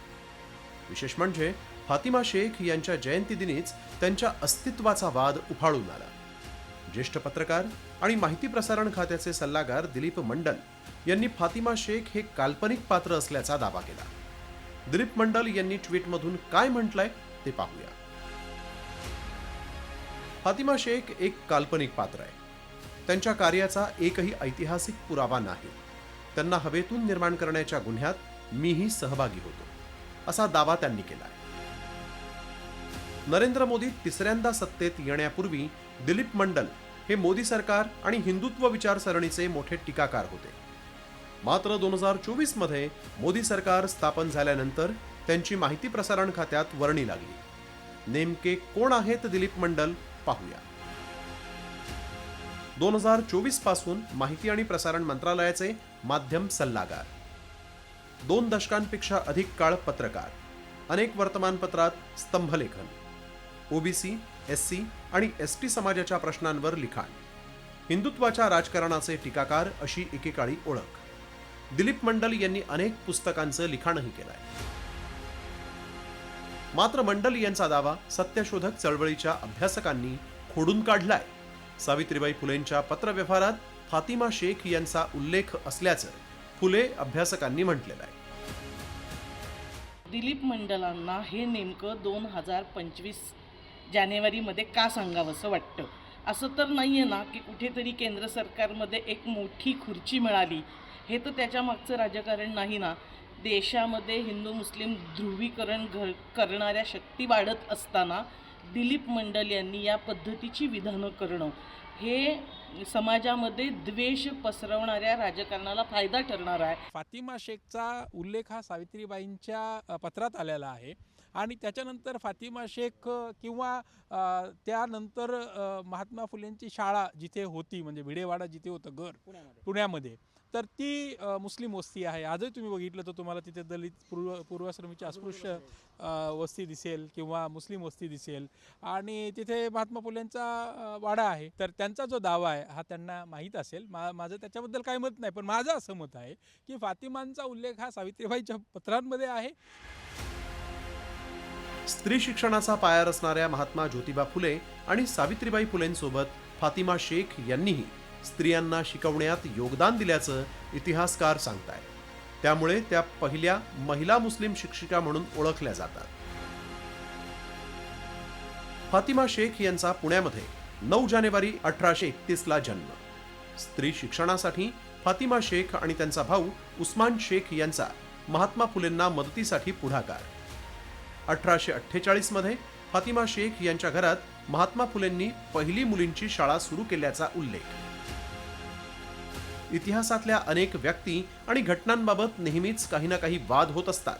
विशेष म्हणजे फातिमा शेख यांच्या जयंतीदिनीच त्यांच्या अस्तित्वाचा वाद उफाळून आला. ज्येष्ठ पत्रकार आणि माहिती प्रसारण खात्याचे सल्लागार दिलीप मंडल यांनी फातिमा शेख हे काल्पनिक पात्र असल्याचा दावा केला. दिलीप मंडल यांनी ट्विटमधून काय म्हटलंय ते पाहूया. फातिमा शेख एक काल्पनिक पात्र आहे. त्यांच्या कार्याचा एकही ऐतिहासिक पुरावा नाही. त्यांना हवेतून निर्माण करण्याच्या गुन्ह्यात मीही सहभागी होतो, असा दावा त्यांनी केला. नरेंद्र मोदी तिसऱ्यांदा सत्तेत येण्यापूर्वी दिलीप मंडल हे मोदी सरकार आणि हिंदुत्व विचारसरणीचे मोठे टीकाकार होते. मात्र 2024 मध्ये मोदी सरकार स्थापन झाल्यानंतर त्यांची माहिती प्रसारण खात्यात वर्णी लागली. नेमके कोण आहेत दिलीप मंडल पाहूया. 2024 पासून माहिती आणि प्रसारण मंत्रालयाचे माध्यम सल्लागार, 2 दशकांपेक्षा अधिक काळ पत्रकार, अनेक वर्तमानपत्रात स्तंभलेखन, ओबीसी, एससी आणि एसटी समाजाच्या प्रश्नांवर लिखाण, हिंदुत्वाच्या राजकारणाचे टीकाकार अशी एकेकाळी ओळख. दिलीप मंडल यांनी अनेक पुस्तकांचं लिखाणही केलंय. मात्र मंडल यांचा दावा सत्यशोधक चळवळीच्या अभ्यासकांनी खोडून काढलाय. सावित्रीबाई फुलेंच्या पत्रव्यवहारात फातिमा शेख यांचा उल्लेख असल्याचं फुले अभ्यासकांनी म्हटलेलं आहे. दिलीप मंडलांना हे नेमकं 2025 जानेवारीमध्ये का सांगावंसं वाटतं? असं तर नाही आहे ना की कुठेतरी केंद्र सरकारमध्ये एक मोठी खुर्ची मिळाली, हे तर त्याच्या मागचं राजकारण नाही ना. देशामध्ये हिंदू मुस्लिम ध्रुवीकरण करणाऱ्या शक्ती वाढत असताना दिलीप मंडल यांनी या पद्धतीची विधानं करणं हे समाजामध्ये द्वेष पसरवणाऱ्या राजकारणाला फायदा ठरणार आहे. फातिमा शेखचा उल्लेख हा सावित्रीबाईंच्या पत्रात आलेला आहे आणि त्याच्यानंतर फातिमा शेख किंवा त्यानंतर महात्मा फुलेंची शाळा जिथे होती, म्हणजे भिडेवाडा जिथे होतं घर पुण्यामध्ये, तर ती मुस्लिम वस्ती आहे. आजही तुम्ही बघितलं तर तुम्हाला तिथे दलित पूर्वाश्रमीची अस्पृश्य वस्ती दिसेल किंवा मुस्लिम वस्ती दिसेल आणि तिथे महात्मा फुलेंचा वाडा आहे. तर त्यांचा जो दावा आहे हा त्यांना माहीत असेल. माझं त्याच्याबद्दल काही मत नाही, पण माझं असं मत आहे की फातिमांचा उल्लेख हा सावित्रीबाईंच्या पत्रांमध्ये आहे. स्त्री शिक्षणाचा पाया रचणाऱ्या महात्मा ज्योतिबा फुले आणि सावित्रीबाई फुलेंसोबत फातिमा शेख यांनीही स्त्रियांना शिकवण्यात योगदान दिल्याचं इतिहासकार सांगतायत. त्यामुळे त्या पहिल्या महिला मुस्लिम शिक्षिका म्हणून ओळखल्या जातात. फातिमा शेख यांचा पुण्यामध्ये 9 जानेवारी 1831ला जन्म. स्त्री शिक्षणासाठी फातिमा शेख आणि त्यांचा भाऊ उस्मान शेख यांचा महात्मा फुलेंना मदतीसाठी पुढाकार. 1848 मध्ये फातिमा शेख यांच्या घरात महात्मा फुलेंनी पहिली मुलींची शाळा सुरू केल्याचा उल्लेख. इतिहासातल्या अनेक व्यक्ती आणि घटनांबाबत नेहमीच काही ना काही वाद होत असतात.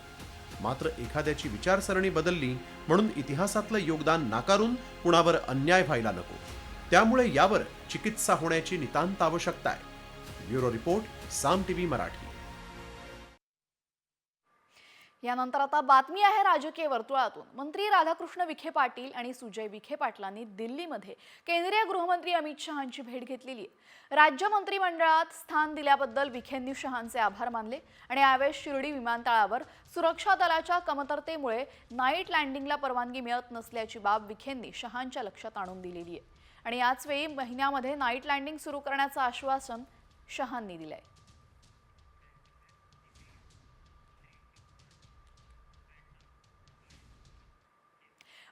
मात्र एखाद्याची विचारसरणी बदलली म्हणून इतिहासातलं योगदान नाकारून कुणावर अन्याय व्हायला नको. त्यामुळे यावर चिकित्सा होण्याची नितांत आवश्यकता आहे. ब्युरो रिपोर्ट, साम टीव्ही मराठी. यानंतर आता बातमी आहे राजकीय वर्तुळातून. मंत्री राधाकृष्ण विखे पाटील आणि सुजय विखे पाटलांनी दिल्लीमध्ये केंद्रीय गृहमंत्री अमित शहांची भेट घेतलेली आहे. राज्य मंत्रिमंडळात स्थान दिल्याबद्दल विखेंनी शहांचे आभार मानले आणि यावेळी शिर्डी विमानतळावर सुरक्षा दलाच्या कमतरतेमुळे नाईट लँडिंगला परवानगी मिळत नसल्याची बाब विखेंनी शहांच्या लक्षात आणून दिलेली आहे आणि याच वेळी महिन्यामध्ये नाईट लँडिंग सुरू करण्याचं आश्वासन शहांनी दिलंय.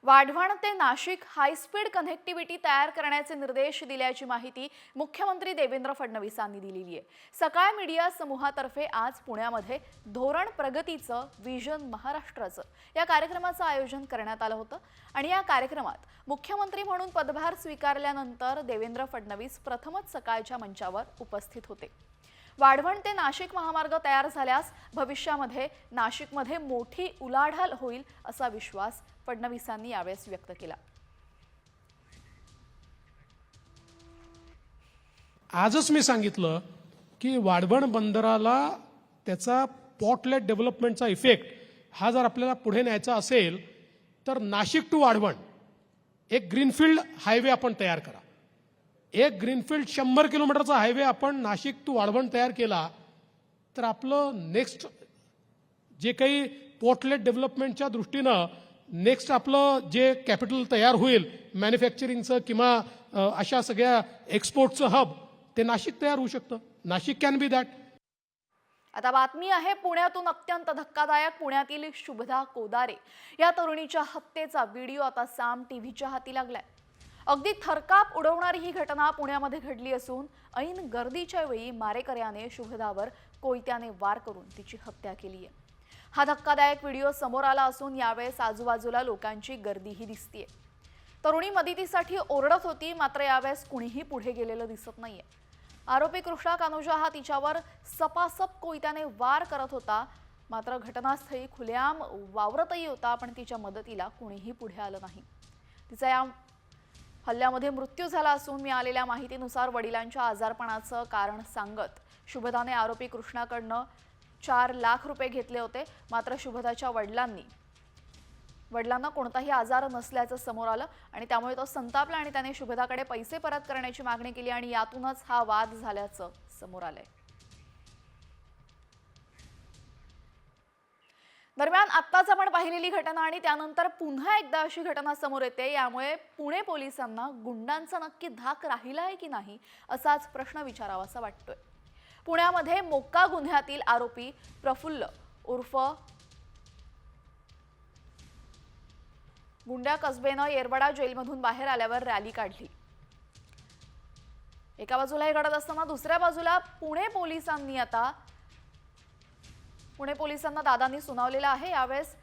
वाढवण ते नाशिक हायस्पीड कनेक्टिव्हिटी तयार करण्याचे निर्देश दिल्याची माहिती मुख्यमंत्री देवेंद्र फडणवीसांनी दिलेली आहे. सकाळ मीडिया समूहातर्फे आज पुण्यामध्ये धोरण प्रगतीचं विजन महाराष्ट्राचं या कार्यक्रमाचं आयोजन करण्यात आलं होतं आणि या कार्यक्रमात मुख्यमंत्री म्हणून पदभार स्वीकारल्यानंतर देवेंद्र फडणवीस प्रथमच सकाळच्या मंचावर उपस्थित होते. वाढवण ते नाशिक महामार्ग तयार झाल्यास भविष्यामध्ये नाशिकमध्ये मोठी उलाढाल होईल असा विश्वास फडणवीसांनी यावेळेस व्यक्त केला. आजच मी सांगितलं की वाढवण बंदराला त्याचा पोर्टलेट डेव्हलपमेंटचा इफेक्ट हा जर आपल्याला पुढे न्यायचा असेल तर नाशिक टू वाढवण एक ग्रीनफील्ड हायवे आपण तयार करा. एक ग्रीनफील्ड 100 किलोमीटरचा हायवे आपण नाशिक टू वाढवण तयार केला तर आपलं नेक्स्ट जे काही पोर्टलेट डेव्हलपमेंटच्या दृष्टीनं नेक्स्ट आपलं जे कॅपिटल तयार होईल मॅन्युफॅक्चरिंगचं किंवा अशा सगळ्या एक्सपोर्टचं हब ते नाशिक तयार होऊ शकतं. Nashik can be that. आता बातमी आहे पुण्यातून. अत्यंत धक्कादायक. पुण्यातील शुभदा कोदारे या तरुणीच्या हत्येचा व्हिडिओ आता साम टीव्हीच्या हाती लागलाय. अगदी थरकाप उडवणारी ही घटना पुण्यामध्ये घडली असून ऐन गर्दीच्या वेळी मारेकऱ्याने शुभदावर कोयत्याने वार करून तिची हत्या केली आहे. हा धक्कादायक व्हिडिओ समोर आला असून यावेळेस आजूबाजूला लोकांची गर्दीही दिसतीये. तरुणी मदतीसाठी ओरडत होती, मात्र यावेळेस कुणीही पुढे गेलेलं दिसत नाहीये. आरोपी कृष्णा कानोजा हा तिच्यावर सपासप कोयत्याने वार करत होता, मात्र घटनास्थळी खुलेआम वावरतही होता, पण तिच्या मदतीला कुणीही पुढे आलं नाही. तिचा या हल्ल्यामध्ये मृत्यू झाला असून मिळालेल्या माहितीनुसार वडिलांच्या आजारपणाचं कारण सांगत शुभदाने आरोपी कृष्णाकडनं 4 लाख रुपये घेतले होते. मात्र शुभदाच्या वडिलांना कोणताही आजार नसल्याचं समोर आलं आणि त्यामुळे तो संतापला आणि त्याने शुभदाकडे पैसे परत करण्याची मागणी केली आणि यातूनच हा वाद झाल्याचं समोर आलंय. दरम्यान आत्ताच आपण पाहिलेली घटना आणि त्यानंतर पुन्हा एकदा अशी घटना समोर येते. यामुळे पुणे पोलिसांना गुंडांचा नक्की धाक राहिला आहे की नाही असाच प्रश्न विचारावासा वाटतोय. पुण्यामध्ये मोक्का गुन्ह्यातील आरोपी प्रफुल्ल उर्फ गुंड्या कसबेनं येरवडा जेलमधून बाहेर आल्यावर रॅली काढली. एका बाजूला हे घडत असताना दुसऱ्या बाजूला पुणे पोलिसांना दादांनी सुनावलेलं आहे. यावेळेस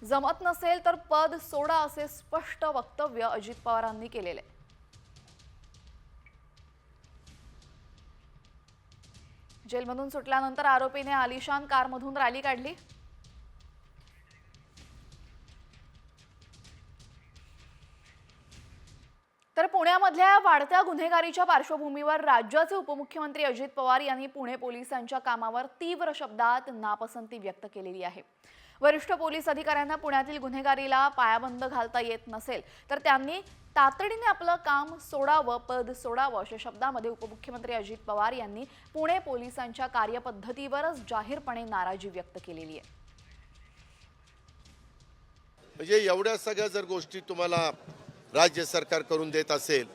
जमत नसेल तर पद सोडा असे स्पष्ट वक्तव्य अजित पवारांनी केलेले. जेलमधून सुटल्यानंतर आरोपीने आलिशान कारमधून रॅली काढली. तर पुण्यामधल्या वाढत्या गुन्हेगारीच्या पार्श्वभूमीवर राज्याचे उपमुख्यमंत्री अजित पवार यांनी पुणे पोलिसांच्या कामावर तीव्र शब्दात नापसंती व्यक्त केलेली आहे. वरिष्ठ पोलीस अधिकाऱ्यांना पुण्यातील गुन्हेगारीला पायाबंद घालता येत नसेल तर त्यांनी तातडीने आपलं काम सोडावं, पद सोडावं अशा शब्दामध्ये उपमुख्यमंत्री अजित पवार यांनी पुणे पोलिसांच्या कार्यपद्धतीवरच जाहीरपणे नाराजी व्यक्त केलेली आहे. म्हणजे एवढ्या सगळ्या जर गोष्टी तुम्हाला राज्य सरकार करून देत असेल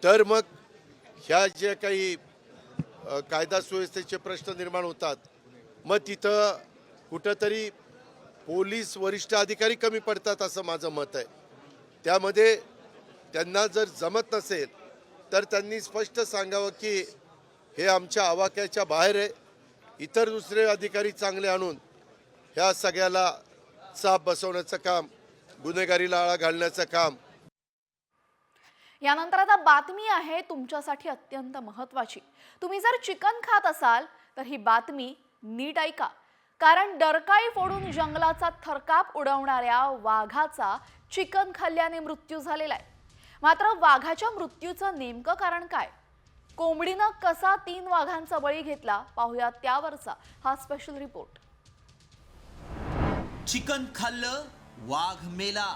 तर मग ह्या जे काही कायदा सुव्यवस्थेचे प्रश्न निर्माण होतात, मग तिथं कुठंतरी पोलीस वरिष्ठ अधिकारी कमी पडतात असं माझं मत आहे. त्यामध्ये त्यांना जर जमत नसेल तर त्यांनी स्पष्ट सांगावं की हे आमच्या आवाक्याच्या बाहेर आहे, इतर दुसरे अधिकारी चांगले आणून ह्या सगळ्याला चाप बसवण्याचं काम, गुन्हेगारीला आळा घालण्याचं काम. यानंतर आता बातमी आहे तुमच्यासाठी अत्यंत महत्त्वाची. तुम्ही जर चिकन खात असाल तर ही बातमी नीट ऐका, कारण डरकाळी फोडून जंगलाचा थरकाप उडवणाऱ्या वाघाचा चिकन खाल्ल्याने मृत्यू झालेला आहे. मात्र वाघाच्या मृत्यूचं नेमकं कारण काय? कोंबडीनं कसा 3 वाघांचा बळी घेतला, पाहूया त्यावरचा हा स्पेशल रिपोर्ट. चिकन खाल्लं, वाघ मेला.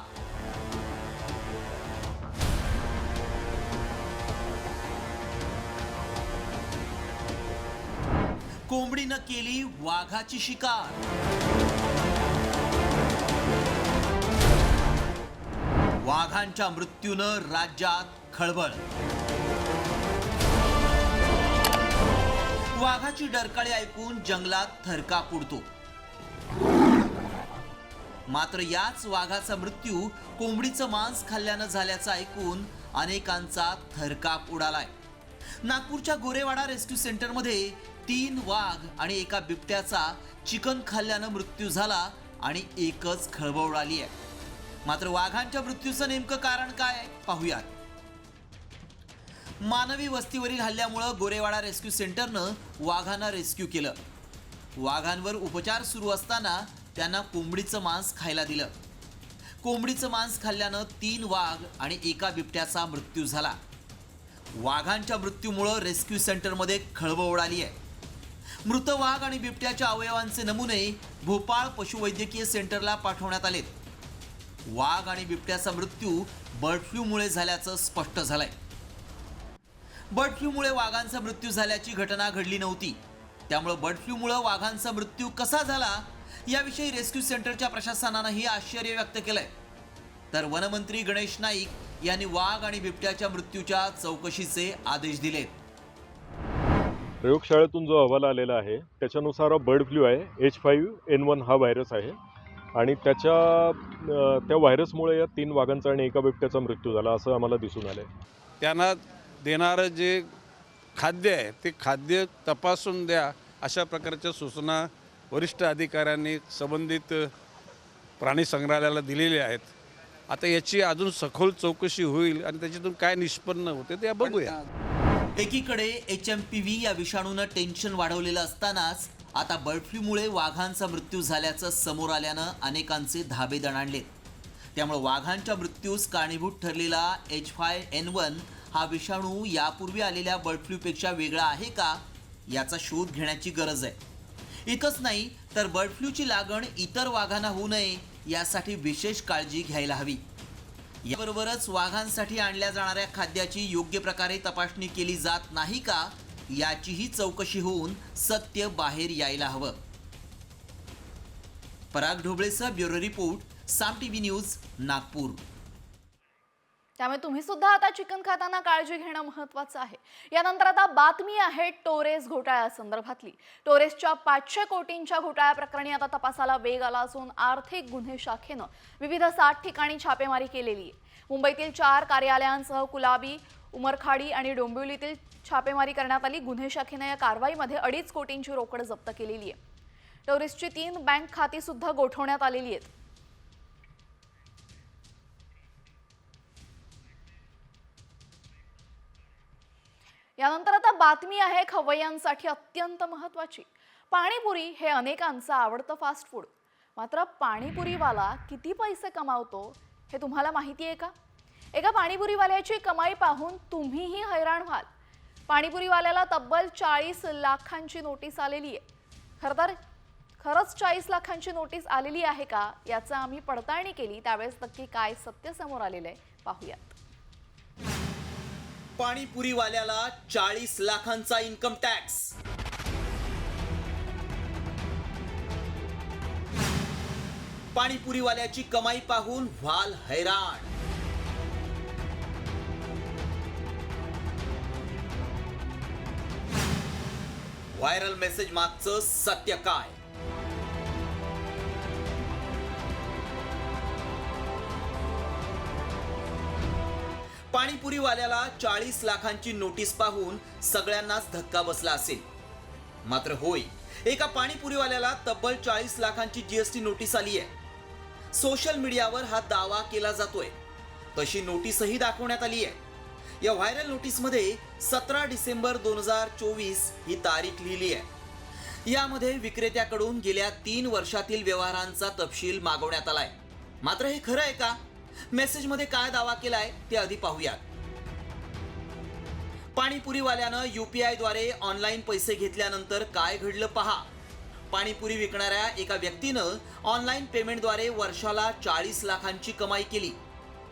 कोंबडीनं केली वाघाची शिकार. वाघांच्या मृत्यूनं राज्यात खळबळ. वाघाची डरकाळी ऐकून जंगलात थरकाप उडतो. मात्र याच वाघाचा मृत्यू कोंबडीचं मांस खाल्ल्यानं झाल्याचं ऐकून अनेकांचा थरकाप उडालाय. नागपूरच्या गोरेवाडा रेस्क्यू सेंटरमध्ये 3 वाघ आणि एका बिबट्याचा चिकन खाल्ल्यानं मृत्यू झाला आणि एकच खळबळ उडाली आहे. मात्र वाघांच्या मृत्यूचं नेमकं कारण काय पाहूयात. मानवी वस्तीवरील हल्ल्यामुळे गोरेवाडा रेस्क्यू सेंटरनं वाघांना रेस्क्यू केलं. वाघांवर उपचार सुरू असताना त्यांना कोंबडीचं मांस खायला दिलं. कोंबडीचं मांस खाल्ल्यानं 3 वाघ आणि एका बिबट्याचा मृत्यू झाला. वाघांच्या मृत्यूमुळे रेस्क्यू सेंटरमध्ये खळबळ उडाली आहे. मृत वाघ आणि बिबट्याच्या अवयवांचे नमुने भोपाळ पशुवैद्यकीय सेंटरला पाठवण्यात आलेत. वाघ आणि बिबट्याचा मृत्यू बर्ड फ्लूमुळे झाल्याचं स्पष्ट झालंय. बर्ड फ्लूमुळे वाघांचा मृत्यू झाल्याची घटना घडली नव्हती. त्यामुळे बर्ड फ्लूमुळे वाघांचा मृत्यू कसा झाला याविषयी रेस्क्यू सेंटरच्या प्रशासनानंही आश्चर्य व्यक्त केलंय. तर वनमंत्री गणेश नाईक यांनी वाघ आणि बिबट्याच्या मृत्यूच्या चौकशीचे आदेश दिलेत. प्रयोगशाळेतून जो अहवाल आलेला आहे त्याच्यानुसार बर्ड फ्लू आहे, H5N1 हा व्हायरस आहे आणि त्या व्हायरसमुळे या 3 वाघांचा आणि एका बिबट्याचा मृत्यू झाला असं आम्हाला दिसून आलं आहे. त्यांना देणारं जे खाद्य आहे ते खाद्य तपासून द्या अशा प्रकारच्या सूचना वरिष्ठ अधिकाऱ्यांनी संबंधित प्राणी संग्रहालयाला दिलेले आहेत. आता याची अजून सखोल चौकशी होईल आणि त्याच्यातून काय निष्पन्न होते ते बघूया. एकीकडे HMPV या विषाणूनं टेन्शन वाढवलेलं असतानाच आता बर्ड फ्लूमुळे वाघांचा मृत्यू झाल्याचं समोर आल्यानं अनेकांचे धाबे दणाणलेत. त्यामुळे वाघांच्या मृत्यूस कारणीभूत ठरलेला H5N1 हा विषाणू यापूर्वी आलेल्या बर्ड फ्लूपेक्षा वेगळा आहे का याचा शोध घेण्याची गरज आहे. इतकंच नाही तर बर्ड फ्लूची लागण इतर वाघांना होऊ नये यासाठी विशेष काळजी घ्यायला हवी. याबरोबरच वाघांसाठी आणल्या जाणाऱ्या खाद्याची योग्य प्रकारे तपासणी केली जात नाही का याचीही चौकशी होऊन सत्य बाहेर यायला हवं. पराग ढोबळेचा ब्युरो रिपोर्ट, साम TV न्यूज, नागपूर. त्यामुळे तुम्ही सुद्धा आता चिकन खाताना काळजी घेणं महत्त्वाचं आहे. यानंतर आता बातमी आहे टोरेस घोटाळ्यासंदर्भातली. टोरेसच्या 500 कोटींच्या घोटाळ्या प्रकरणी आता तपासाला वेग आला असून आर्थिक गुन्हे शाखेनं विविध 60 ठिकाणी छापेमारी केलेली आहे. मुंबईतील 4 कार्यालयांसह कुलाबी, उमरखाडी आणि डोंबिवलीतील छापेमारी करण्यात आली. गुन्हे शाखेनं या कारवाईमध्ये 2.5 कोटींची रोकड जप्त केलेली आहे. टोरेसची 3 बँक खाती सुद्धा गोठवण्यात आलेली आहेत. यानंतर आता बातमी आहे खवय्यांसाठी अत्यंत महत्त्वाची. पाणीपुरी हे अनेकांचं आवडतं फास्ट फूड. मात्र पाणीपुरीवाला किती पैसे कमावतो हे तुम्हाला माहिती आहे का? एका पाणीपुरीवाल्याची कमाई पाहून तुम्हीही हैराण व्हाल. पाणीपुरीवाल्याला तब्बल 40 लाखांची नोटीस आलेली आहे. खरंच 40 लाखांची नोटीस आलेली आहे का याचा आम्ही पडताळणी केली. त्यावेळेस नक्की काय सत्य समोर आलेलं आहे पाहूयात. पाणीपुरीवाल्याला 40 लाखांचा इन्कम टॅक्स. पाणीपुरीवाल्याची कमाई पाहून व्हाल हैराण. व्हायरल मेसेज मागचं सत्य काय? पाणीपुरीवाल्याला 40 लाखांची नोटीस पाहून सगळ्यांनाच धक्का बसला असेल. मात्र होय, एका पाणीपुरीवाल्याला तब्बल 40 लाखांची GST नोटीस आली आहे. सोशल मीडियावर हा दावा केला जातोय. तशी नोटीसही दाखवण्यात आली आहे. या व्हायरल नोटीसमध्ये 17 डिसेंबर 2024 ही तारीख लिहिली आहे. यामध्ये विक्रेत्याकडून गेल्या 3 वर्षातील व्यवहारांचा तपशील मागवण्यात आलाय. मात्र हे खरं आहे का? मेसेजमध्ये काय दावा केलाय ते आधी पाहूयात. पाणीपुरीवाल्यानं UPI द्वारे ऑनलाईन पैसे घेतल्यानंतर काय घडलं पहा. पाणीपुरी विकणाऱ्या एका व्यक्तीनं ऑनलाईन पेमेंटद्वारे वर्षाला 40 लाखांची कमाई केली.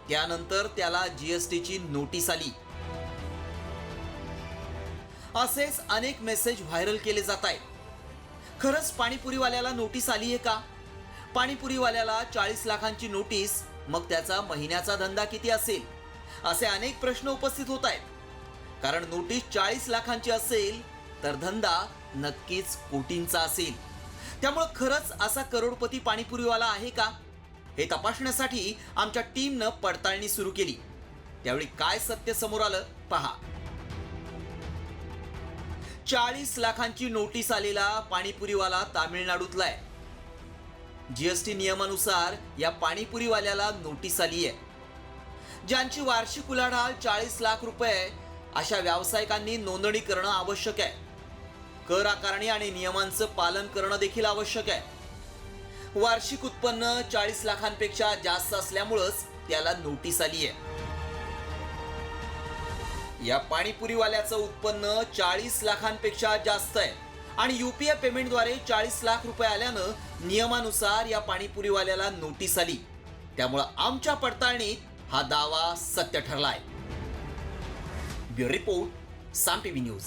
त्यानंतर त्याला GSTची नोटीस आली. असेच अनेक मेसेज व्हायरल केले जात आहेत. खरंच पाणीपुरीवाल्याला नोटीस आली आहे का? पाणीपुरीवाल्याला 40 लाखांची नोटीस, मग त्याचा महिन्याचा धंदा किती असेल असे अनेक प्रश्न उपस्थित होत आहेत. कारण नोटीस 40 लाखांची असेल तर धंदा नक्कीच कोटींचा असेल. त्यामुळे खरंच असा करोडपती पाणीपुरीवाला आहे का हे तपासण्यासाठी आमच्या टीमनं पडताळणी सुरू केली. त्यावेळी काय सत्य समोर आलं पहा. 40 लाखांची नोटीस आलेला पाणीपुरीवाला तामिळनाडूतला आहे. GST नियमानुसार या पाणीपुरीवाल्याला नोटीस आली आहे. ज्यांची वार्षिक उलाढाल 40 लाख रुपये अशा व्यावसायिकांनी नोंदणी करणं आवश्यक आहे. कर आकारणी आणि नियमांचं पालन करणं देखील आवश्यक आहे. वार्षिक उत्पन्न 40 लाखांपेक्षा जास्त असल्यामुळंच त्याला नोटीस आली आहे. या पाणीपुरीवाल्याचं उत्पन्न 40 लाखांपेक्षा जास्त आहे आणि UPI पेमेंटद्वारे 40 लाख रुपये आल्यानं नियमानुसार या पाणीपुरीवाल्याला नोटीस आली. त्यामुळे आमच्या पडताळणीत हा दावा सत्य ठरलाय. ब्युरो रिपोर्ट, साम TV न्यूज.